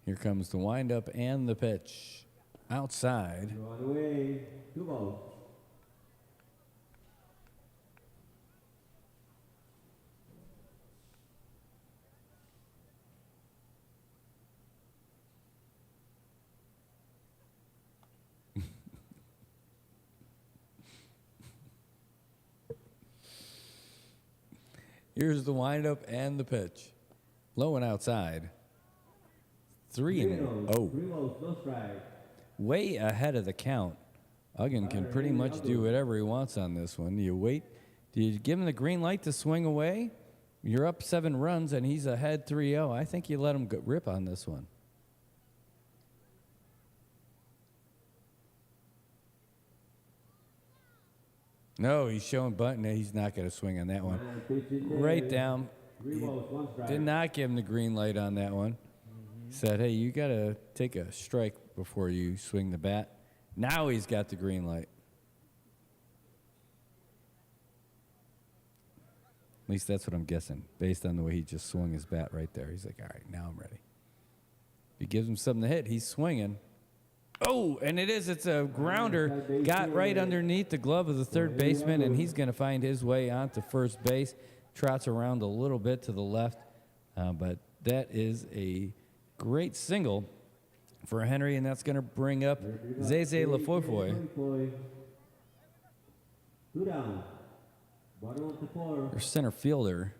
Here comes the windup and the pitch. Outside. Drawn away. 2 balls. Here's the windup and the pitch. Low and outside. 3-0. 3 balls, no strike. Way ahead of the count. Uggan can pretty much do whatever he wants on this one. Do you wait? Do you give him the green light to swing away? You're up 7 runs and he's ahead 3-0. I think you let him rip on this one. No, he's showing button. He's not going to swing on that one. Right down. 3 balls, 1 strike. Did not give him the green light on that one. Said, hey, you got to take a strike before you swing the bat. Now he's got the green light. At least that's what I'm guessing, based on the way he just swung his bat right there. He's like, all right, now I'm ready. If he gives him something to hit, he's swinging. Oh, and it's a grounder. Got right underneath the glove of the third baseman, and he's going to find his way onto first base. Trots around a little bit to the left, but that is a great single for Henry, and that's going to bring up Zeze Lafoyfoy. 2 down. Bottom of the 4. Their center fielder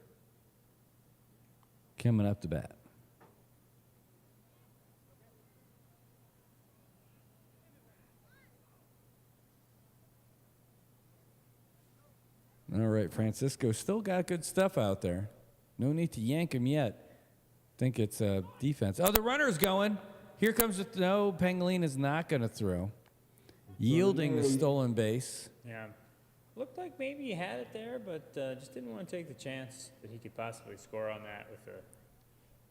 coming up to bat. All right, Francisco still got good stuff out there. No need to yank him yet. Think it's defense. Oh, the runner's going. Here comes the no. Pangolin is not going to throw. Yielding the stolen base. Yeah. Looked like maybe he had it there, but just didn't want to take the chance that he could possibly score on that with a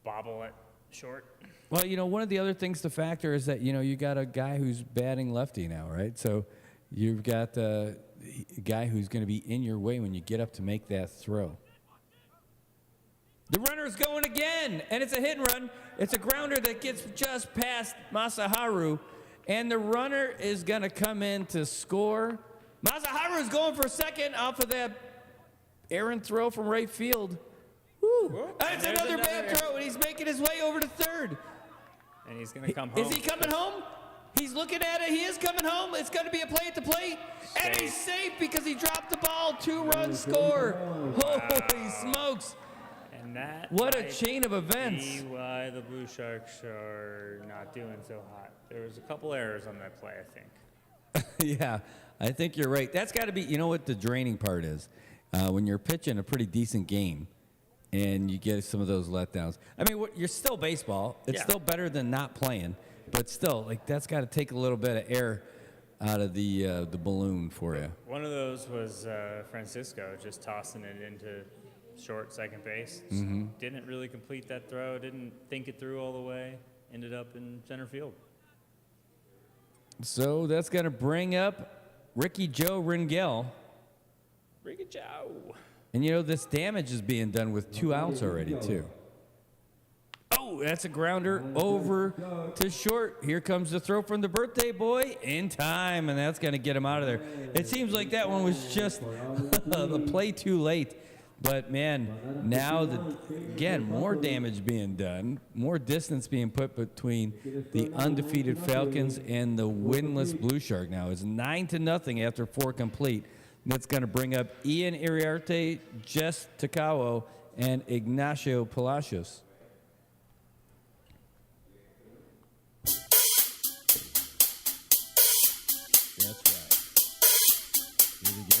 bobble at short. Well, one of the other things to factor is that, you got a guy who's batting lefty now, right? So you've got a guy who's going to be in your way when you get up to make that throw. The runner's going again, and it's a hit and run. It's a grounder that gets just past Masaharu, and the runner is going to come in to score. Masaharu is going for second off of that errant throw from right field. Woo. That's another bad throw, and he's making his way over to third. And he's going to come home. Is he coming home? He's looking at it. He is coming home. It's going to be a play at the plate. And he's safe because he dropped the ball. 2-run score. Holy smokes. And that What a chain of events. See why the Bluesharks are not doing so hot. There was a couple errors on that play, I think. Yeah, I think you're right. That's got to be, what the draining part is? When you're pitching a pretty decent game and you get some of those letdowns. I mean, you're still baseball. It's still better than not playing. But still, that's got to take a little bit of air out of the balloon for you. One of those was Francisco just tossing it into short second base. Didn't really complete that throw. Didn't think it through all the way. Ended up in center field. So that's going to bring up Ricky Joe Ringel. Ricky Joe. And this damage is being done with 2 outs already, too. Oh, Oh, that's a grounder over to short. Here comes the throw from the birthday boy in time, and that's going to get him out of there. It seems like that one was just the play too late. But, man, now, again, more damage being done, more distance being put between the undefeated Falcons and the winless Blueshark now. It's 9-0 after 4 complete. That's going to bring up Ian Iriarte, Jess Takao, and Ignacio Palacios. That's right. Here we go.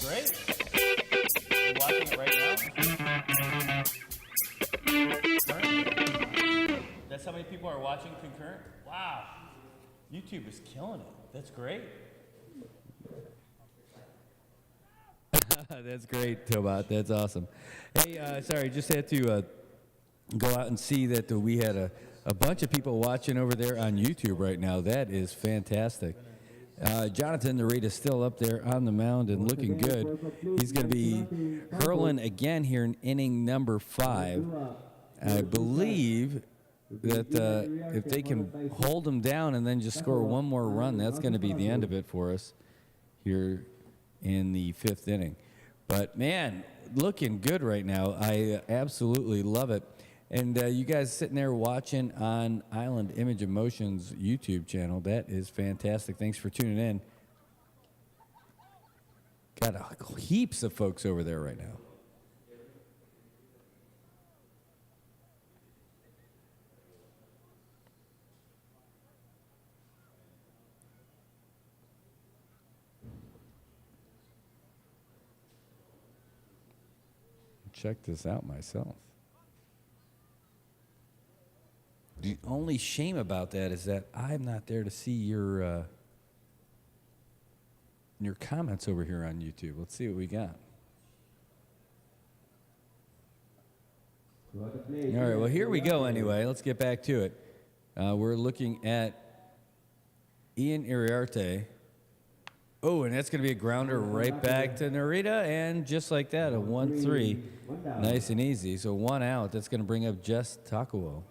Great. You're watching it right now? Concurrent? That's how many people are watching concurrent? Wow. YouTube is killing it. That's great. That's great, Tobot. That's awesome. Hey, sorry, just had to go out and see that we had a bunch of people watching over there on YouTube right now. That is fantastic. Jonathan Narita is still up there on the mound and looking good. He's going to be hurling again here in inning number 5. I believe that if they can hold him down and then just score one more run, that's going to be the end of it for us here in the 5th inning. But, man, looking good right now. I absolutely love it. And you guys sitting there watching on Island Image Emotions YouTube channel, that is fantastic. Thanks for tuning in. Got heaps of folks over there right now. Check this out myself. The only shame about that is that I'm not there to see your comments over here on YouTube. Let's see what we got. All right, well, here we go anyway. Let's get back to it. We're looking at Ian Iriarte. Oh, and that's going to be a grounder right back to Narita, and just like that, a 1-3. Nice and easy. So 1 out. That's going to bring up Jess Takuo.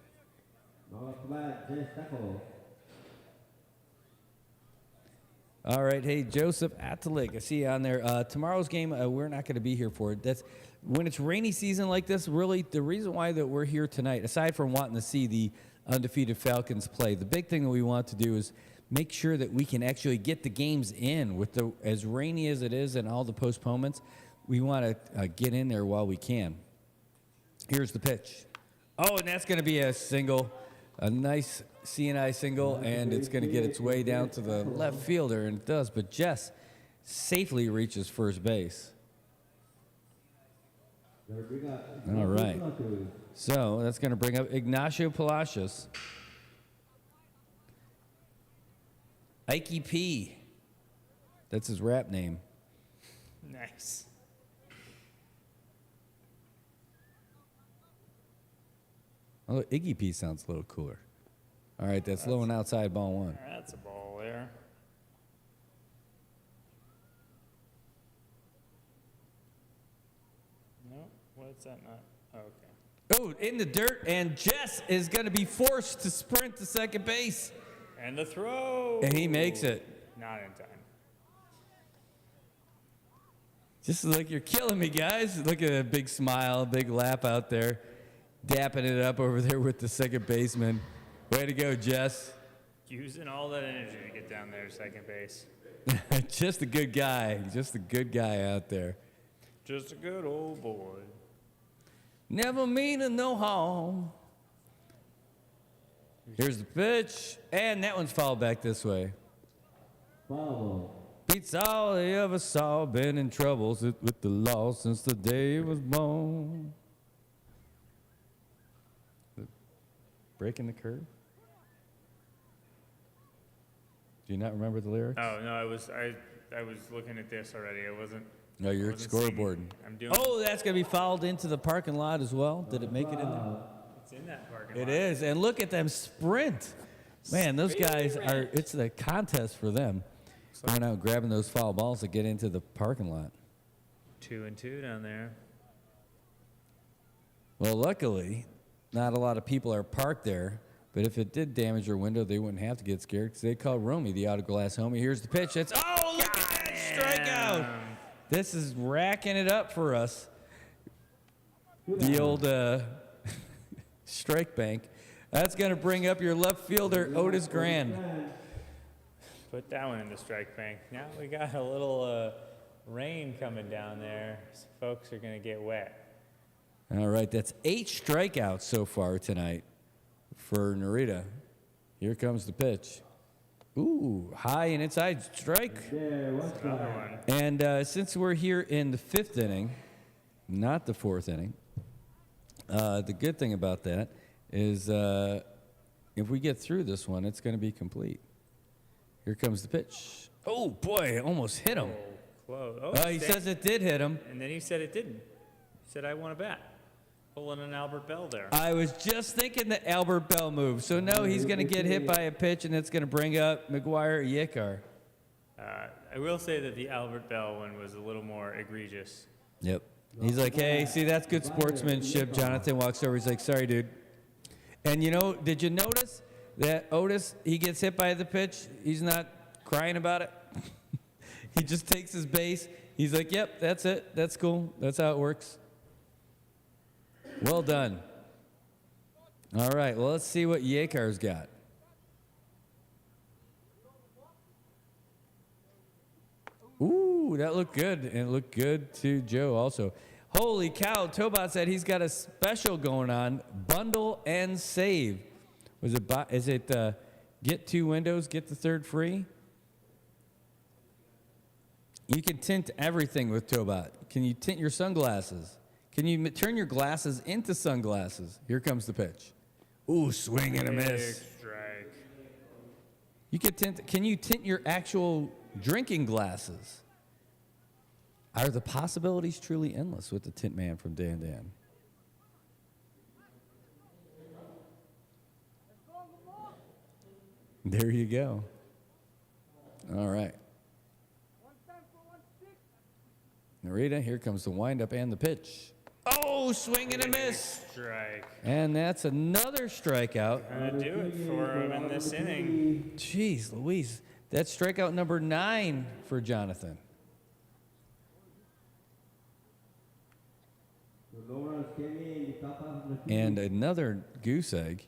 All right, hey, Joseph Atalik, I see you on there. Tomorrow's game, we're not going to be here for it. That's when it's rainy season like this, really, the reason why that we're here tonight, aside from wanting to see the undefeated Falcons play, the big thing that we want to do is make sure that we can actually get the games in with the as rainy as it is and all the postponements. We want to get in there while we can. Here's the pitch. Oh, and that's going to be a single, a nice CNI single, and it's going to get its way down to the left fielder, and it does. But Jess safely reaches first base. All right. So that's going to bring up Ignacio Palacios. Ikey P. That's his rap name. Nice. Oh, Iggy P sounds a little cooler. All right, that's low and outside, ball 1. That's a ball there. No, what's that not? Oh, okay. Oh, in the dirt, and Jess is going to be forced to sprint to second base. And the throw. And he makes it. Not in time. Just like you're killing me, guys. Look at that big smile, big laugh out there. Dapping it up over there with the second baseman. Way to go, Jess. Using all that energy to get down there to second base. Just a good guy. Just a good guy out there. Just a good old boy. Never meaning no harm. Here's the pitch. And that one's fouled back this way. Beats all they ever saw. Been in trouble with the law since the day he was born. Breaking the curve. Do you not remember the lyrics? Oh no, I was looking at this already. I wasn't. No, you're I at wasn't scoreboard. singing. I'm doing. Oh, that's going to be fouled into the parking lot as well. Did it make it in there? It's in that parking It lot. is. And look at them sprint. Man, those guys are, it's a contest for them. Going out grabbing those foul balls to get into the parking lot. 2 and 2 down there. Well, luckily, not a lot of people are parked there. But if it did damage your window, they wouldn't have to get scared because they'd call Romy, the out-of-glass homie. Here's the pitch. It's, oh, look at that strikeout. This is racking it up for us. The old strike bank. That's going to bring up your left fielder, Otis Grand. Put that one in the strike bank. Now we got a little rain coming down there. So folks are going to get wet. All right, that's 8 strikeouts so far tonight for Narita. Here comes the pitch. Ooh, high and inside strike. Another one. And since we're here in the 5th inning, not the 4th inning, the good thing about that is if we get through this one, it's going to be complete. Here comes the pitch. Oh, boy, it almost hit him. Close. Oh, He says it did hit him. And then he said it didn't. He said, I want a bat. Pulling an Albert Bell there. I was just thinking the Albert Bell move. So, no, he's going to get hit by a pitch, and it's going to bring up McGuire Yekar. I will say that the Albert Bell one was a little more egregious. Yep. He's like, hey, see, that's good sportsmanship. Jonathan walks over. He's like, sorry, dude. And, you know, did you notice that Otis, he gets hit by the pitch? He's not crying about it. He just takes his base. He's like, yep, that's it. That's cool. That's how it works. Well done. All right, well, let's see what Yekar's got. Ooh, that looked good, and it looked good to Joe also. Holy cow, Tobot said he's got a special going on, bundle and save. Is it get 2 windows, get the 3rd free? You can tint everything with Tobot. Can you tint your sunglasses? Can you turn your glasses into sunglasses? Here comes the pitch. Ooh, swing and a miss. Big strike. You can tint. Can you tint your actual drinking glasses? Are the possibilities truly endless with the Tint Man from Dan Dan? There you go. All right. Narita, here comes the windup and the pitch. Oh, swing and a miss. Strike. And that's another strikeout. Gonna do it for him in this inning. Jeez Louise. That's strikeout number 9 for Jonathan. And another goose egg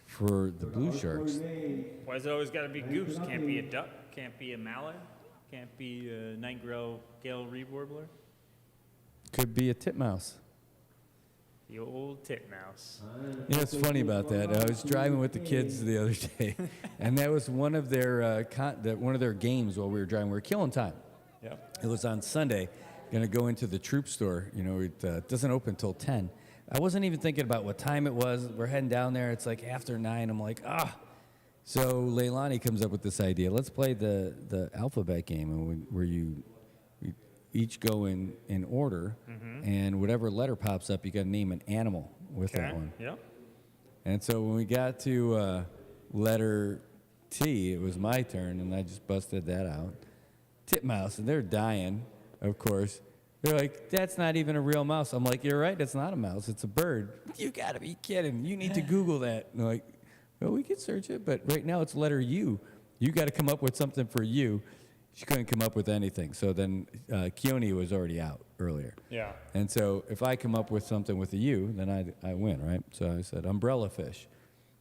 for the Bluesharks. Why's it always got to be goose? Can't be a duck. Can't be a mallard. Can't be a nightingale reed warbler. Could be a titmouse. The old titmouse. You know what's funny about that? I was driving with the kids the other day, and that was one of their games while we were driving. We were killing time. Yep. It was on Sunday. Going to go into the troop store. You know, it doesn't open until 10. I wasn't even thinking about what time it was. We're heading down there. It's like after 9. I'm like, ah. So Leilani comes up with this idea. Let's play the alphabet game where we each go in order, and whatever letter pops up, you got to name an animal with that one. Yep. And so when we got to letter T, it was my turn, and I just busted that out. Titmouse, and they're dying, of course. They're like, that's not even a real mouse. I'm like, you're right, it's not a mouse, it's a bird. You got to be kidding. You need to Google that. And they're like, well, we can search it, but right now it's letter U. You got to come up with something for you. She couldn't come up with anything. So then Keone was already out earlier. Yeah. And so if I come up with something with a U, then I win, right? So I said umbrella fish.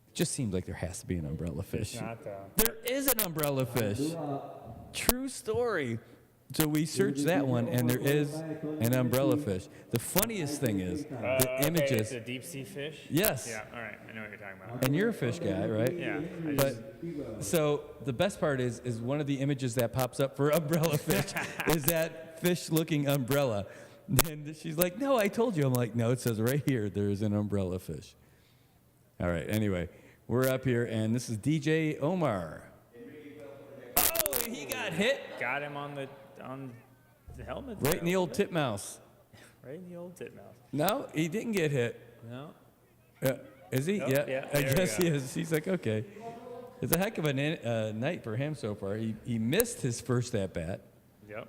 It just seemed like there has to be an umbrella fish. It's not though. There is an umbrella fish. True story. So we searched that one, and there is an umbrella fish. The funniest thing is the images. It's a deep sea fish? Yes. Yeah, all right. I know what you're talking about. And you're a fish guy, right? Yeah. But so the best part is one of the images that pops up for umbrella fish is that fish-looking umbrella. And she's like, "No, I told you." I'm like, "No, it says right here there is an umbrella fish." All right. Anyway, we're up here, and this is DJ Omar. got hit Got him on the helmet. right there in the a old little titmouse. bit. Right in the old titmouse. No, he didn't get hit. No. Is he? Oh, yeah. yeah, I there we guess go. he is. He's like, okay. It's a heck of a night for him so far. He missed his first at bat, Yep.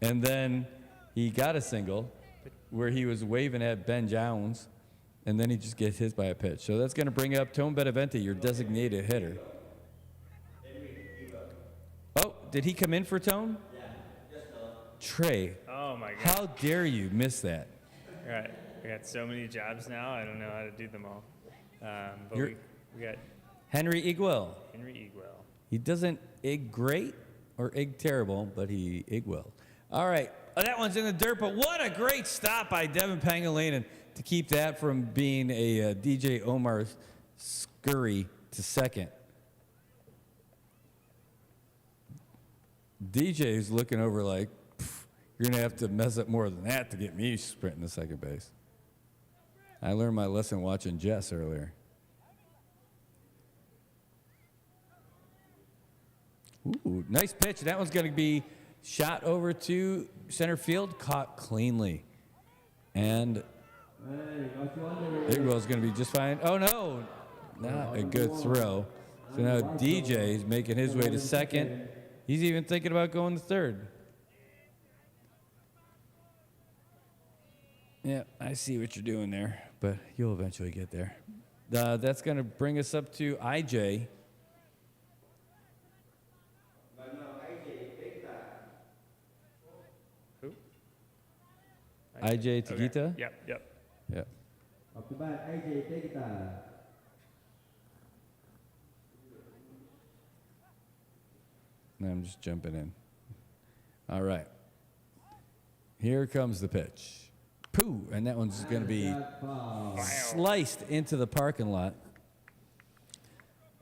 and then he got a single where he was waving at Ben Jones, and then he just gets hit by a pitch. So that's going to bring up Tone Benevente, your designated hitter. Oh, did he come in for Tone? Yeah. Trey, Oh my God. how dare you miss that? All right. We got so many jobs now. I don't know how to do them all. But You're- we got Henry Iguel. Henry Egwell. He doesn't egg great or egg terrible, but he egg well. All right. Oh, that one's in the dirt, but what a great stop by Devin Pangilinan to keep that from being a DJ Omar scurry to second. DJ's looking over like, you're going to have to mess up more than that to get me sprinting to second base. I learned my lesson watching Jess earlier. Ooh, nice pitch. That one's going to be shot over to center field, caught cleanly. And Igwell's going to be just fine. Oh, no, not a good throw. So now DJ is making his way to second. He's even thinking about going to third. Yeah, I see what you're doing there, but you'll eventually get there. That's going to bring us up to IJ. Who? IJ Okay. Tagita? Yep. Yeah. Up to bat, AJ Tegita. And I'm just jumping in. All right. Here comes the pitch. Pooh, and that one's going to be sliced into the parking lot.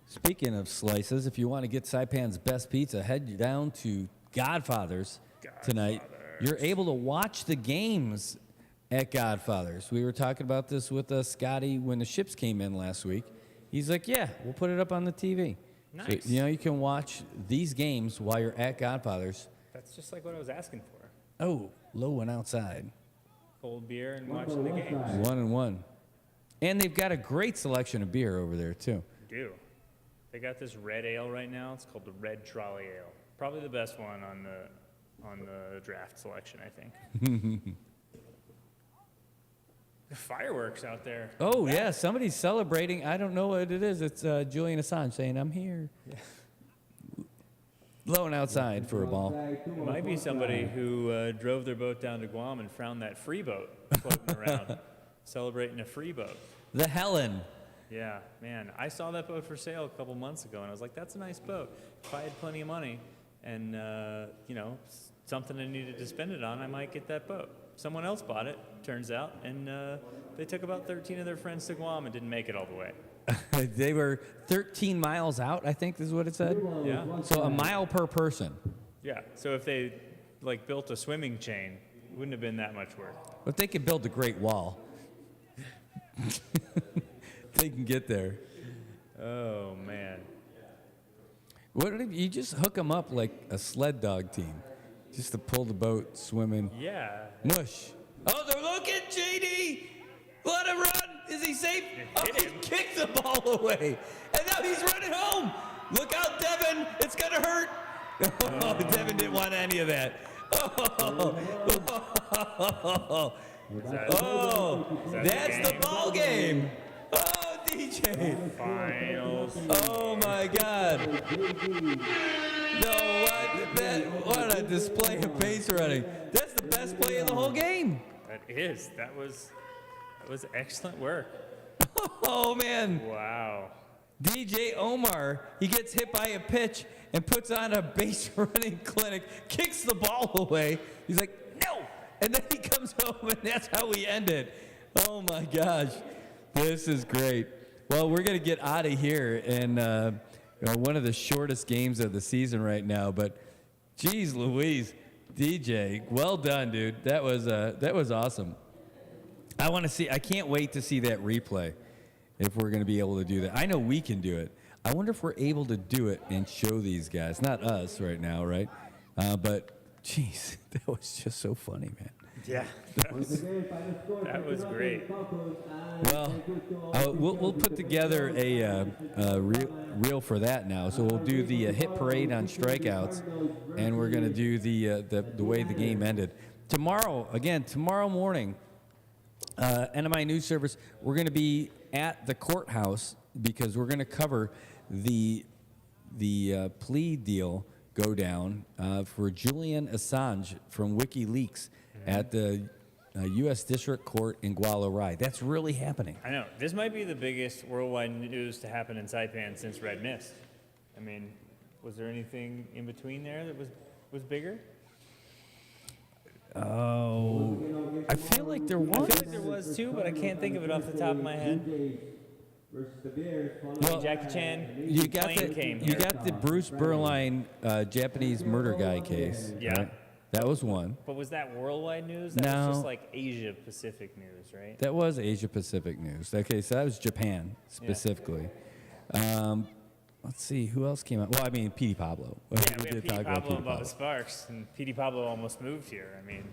Speaking of slices, if you want to get Saipan's best pizza, head down to Godfather's tonight. You're able to watch the games at Godfather's. We were talking about this with Scotty when the ships came in last week. He's like, yeah, we'll put it up on the TV. Nice. So, you can watch these games while you're at Godfather's. That's just like what I was asking for. Oh, low one outside. Cold beer and watching the games. 1-1. And they've got a great selection of beer over there, too. Do. They got this red ale right now. It's called the Red Trolley Ale. Probably the best one on the draft selection, I think. The fireworks out there. Oh, yeah, somebody's celebrating. I don't know what it is. It's Julian Assange saying, I'm here. Yeah. Blowing outside for a ball. It might be somebody who drove their boat down to Guam and found that free boat floating around, celebrating a free boat. The Helen. Yeah, man, I saw that boat for sale a couple months ago, and I was like, that's a nice boat. If I had plenty of money and, something I needed to spend it on, I might get that boat. Someone else bought it, turns out, and they took about 13 of their friends to Guam and didn't make it all the way. They were 13 miles out, I think is what it said. Yeah. So a mile per person. Yeah, so if they, built a swimming chain, it wouldn't have been that much work. But they could build a great wall. They can get there. Oh, man. What if you just hook them up like a sled dog team, just to pull the boat swimming? Yeah. Mush. Oh, they're looking, JD. Let him run. Is he safe? Oh, he kicked the ball away, and now he's running home. Look out, Devin. It's gonna hurt. Oh, Devin didn't want any of that. That's the ball game. Oh, DJ. Finals. Oh my God. No, what a display of base running. That's the best play of the whole game. That was excellent work. Oh man. Wow. DJ Omar, he gets hit by a pitch and puts on a base running clinic, kicks the ball away. He's like, no! And then he comes home, and that's how we end it. Oh my gosh. This is great. Well, we're going to get out of here in one of the shortest games of the season right now, but geez Louise, DJ, well done, dude. That was awesome. I can't wait to see that replay if we're going to be able to do that. I know we can do it. I wonder if we're able to do it and show these guys. Not us right now, right? But, geez, that was just so funny, man. Yeah, that was great. Well, we'll put together a reel for that now. So we'll do the hit parade on strikeouts, and we're going to do the way the game ended. Tomorrow morning, NMI News Service, we're going to be at the courthouse because we're going to cover the plea deal go down for Julian Assange from WikiLeaks at the U.S. District Court in Guadalajara. That's really happening. I know. This might be the biggest worldwide news to happen in Saipan since Red Mist. I mean, was there anything in between there that was bigger? Oh, I feel like there was. I feel like there was too, but I can't think of it off the top of my head. Well, Jackie Chan. you got the Bruce Berline Japanese murder guy case. Yeah. Right? That was one. But was that worldwide news? That was just like Asia Pacific news, right? That was Asia Pacific news. Okay, so that was Japan specifically. Let's see, who else came out? Well, I mean, Petey Pablo. Yeah, we had Petey Pablo about the Sparks, and Petey Pablo almost moved here. I mean,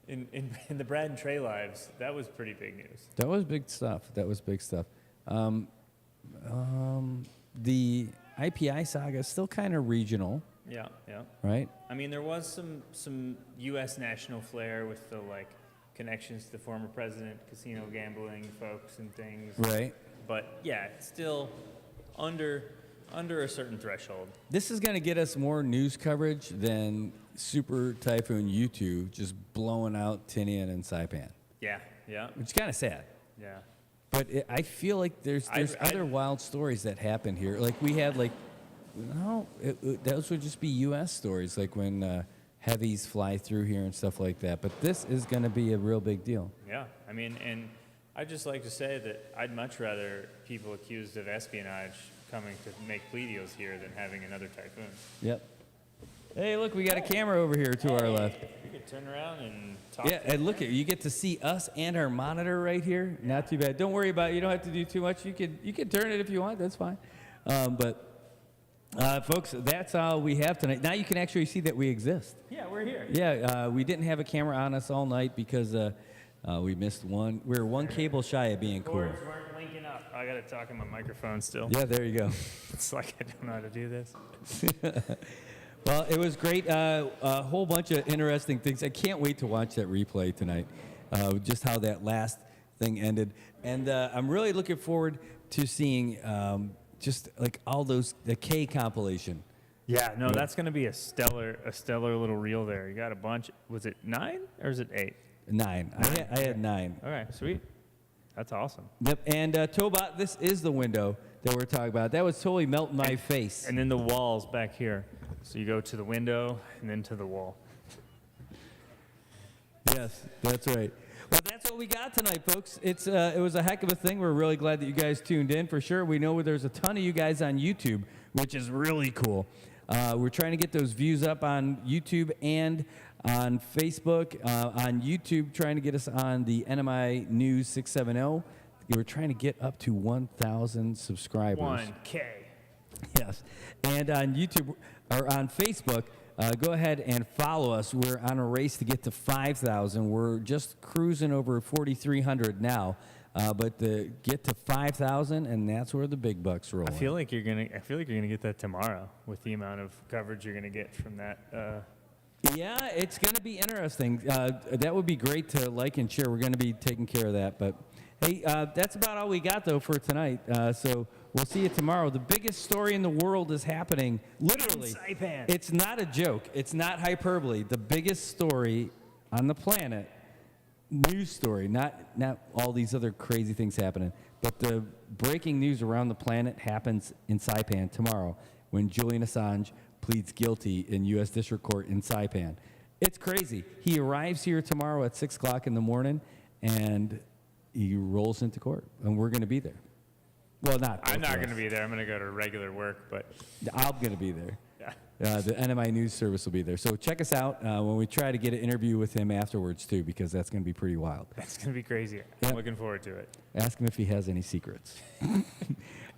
in the Brad and Trey lives, that was pretty big news. That was big stuff. The IPI saga is still kind of regional. Yeah, yeah. Right? I mean, there was some U.S. national flair with the, like, connections to the former president, casino gambling folks and things. Right. But, yeah, it's still under a certain threshold. This is going to get us more news coverage than Super Typhoon U2 just blowing out Tinian and Saipan. Yeah, yeah. Which is kind of sad. Yeah. But I feel like there's other wild stories that happen here. Like we had those would just be U.S. stories, like when heavies fly through here and stuff like that. But this is going to be a real big deal. Yeah, I mean, and I'd just like to say that I'd much rather people accused of espionage coming to make plea deals here than having another typhoon. Yep. Hey, look, we got a camera over here to our left. You could turn around and talk. Yeah, and look, you get to see us and our monitor right here. Not too bad. Don't worry about it. You don't have to do too much. You can turn it if you want. That's fine. Folks, that's all we have tonight. Now you can actually see that we exist. Yeah, we're here. Yeah, we didn't have a camera on us all night because we missed one. We were one cable shy of being cool. Cords weren't linking up. I got to talk in my microphone still. Yeah, there you go. It's like I don't know how to do this. Well, it was great. A whole bunch of interesting things. I can't wait to watch that replay tonight, just how that last thing ended. And I'm really looking forward to seeing just like all those, the K compilation. Yeah, no, that's going to be a stellar little reel there. You got a bunch. Was it 9 or is it 8? 9. I had 9. Okay, sweet. That's awesome. Yep, and Tobot, this is the window that we're talking about. That was totally melting my face. And then the walls back here. So you go to the window and then to the wall. Yes, that's right. Well, that's what we got tonight, folks. It was a heck of a thing. We're really glad that you guys tuned in for sure. We know there's a ton of you guys on YouTube, which is really cool. We're trying to get those views up on YouTube and on Facebook. On YouTube, trying to get us on the NMI News 670. We're trying to get up to 1,000 subscribers. 1K. Yes. And on YouTube, or on Facebook, go ahead and follow us. We're on a race to get to 5,000. We're just cruising over 4,300 now. But to get to 5,000, and that's where the big bucks roll. I feel like you're gonna get that tomorrow with the amount of coverage you're gonna get from that. Yeah, it's gonna be interesting. That would be great to like and share. We're gonna be taking care of that. But hey, that's about all we got though for tonight. So we'll see you tomorrow. The biggest story in the world is happening. Literally, SAIPAN. It's not a joke. It's not hyperbole. The biggest story on the planet. News story, not all these other crazy things happening, but the breaking news around the planet happens in Saipan tomorrow when Julian Assange pleads guilty in U.S. District Court in Saipan. It's crazy. He arrives here tomorrow at 6 o'clock in the morning, and he rolls into court, and we're going to be there. Well, I'm not going to be there. I'm going to go to regular work, but I'm going to be there. Yeah. The NMI News Service will be there. So check us out when we try to get an interview with him afterwards, too, because that's going to be pretty wild. That's going to be crazy. Yep. I'm looking forward to it. Ask him if he has any secrets.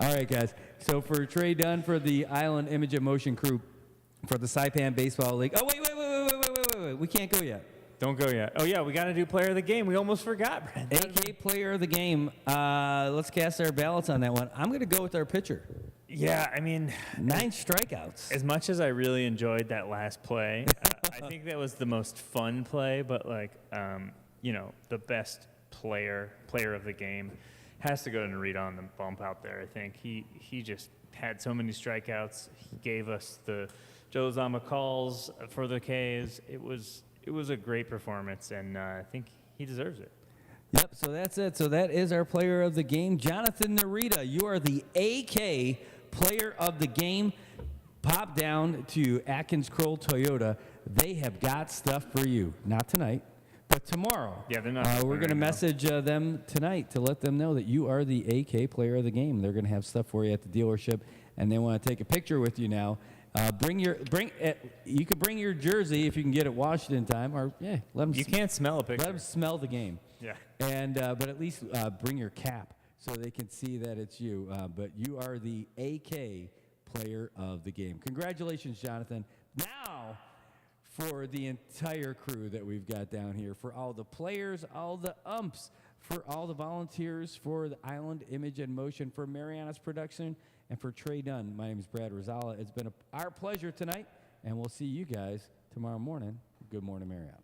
All right, guys. So for Trey Dunn, for the Island Image and Motion crew, for the SAIPAN Baseball League. Oh, wait. We can't go yet. Don't go yet. Oh, yeah, we got to do player of the game. We almost forgot, Brent. AK player of the game. Let's cast our ballots on that one. I'm going to go with our pitcher. Yeah, I mean, 9 strikeouts. as much as I really enjoyed that last play, I think that was the most fun play, but the best player of the game has to go to Narita on the bump out there. I think he just had so many strikeouts. He gave us the Joe Zama calls for the Ks. It was a great performance, and I think he deserves it. Yep, so that's it. So that is our player of the game. Jonathan Narita, you are the AK player of the game. Pop down to Atkins Kroll Toyota. They have got stuff for you. Not tonight, but tomorrow. Yeah, they're not. We're going to message them tonight to let them know that you are the AK player of the game. They're going to have stuff for you at the dealership, and they want to take a picture with you now. You can bring your jersey if you can get it washed in time, or let them. You can't smell a picture. Let them smell the game. Yeah. And but at least bring your cap so they can see that it's you. But you are the AK player of the game. Congratulations, Jonathan. Now, for the entire crew that we've got down here, for all the players, all the umps, for all the volunteers, for the Island Image and Motion, for Mariana's production, and for Trey Dunn, my name is Brad Rosala. It's been our pleasure tonight, and we'll see you guys tomorrow morning. Good morning, Mariana.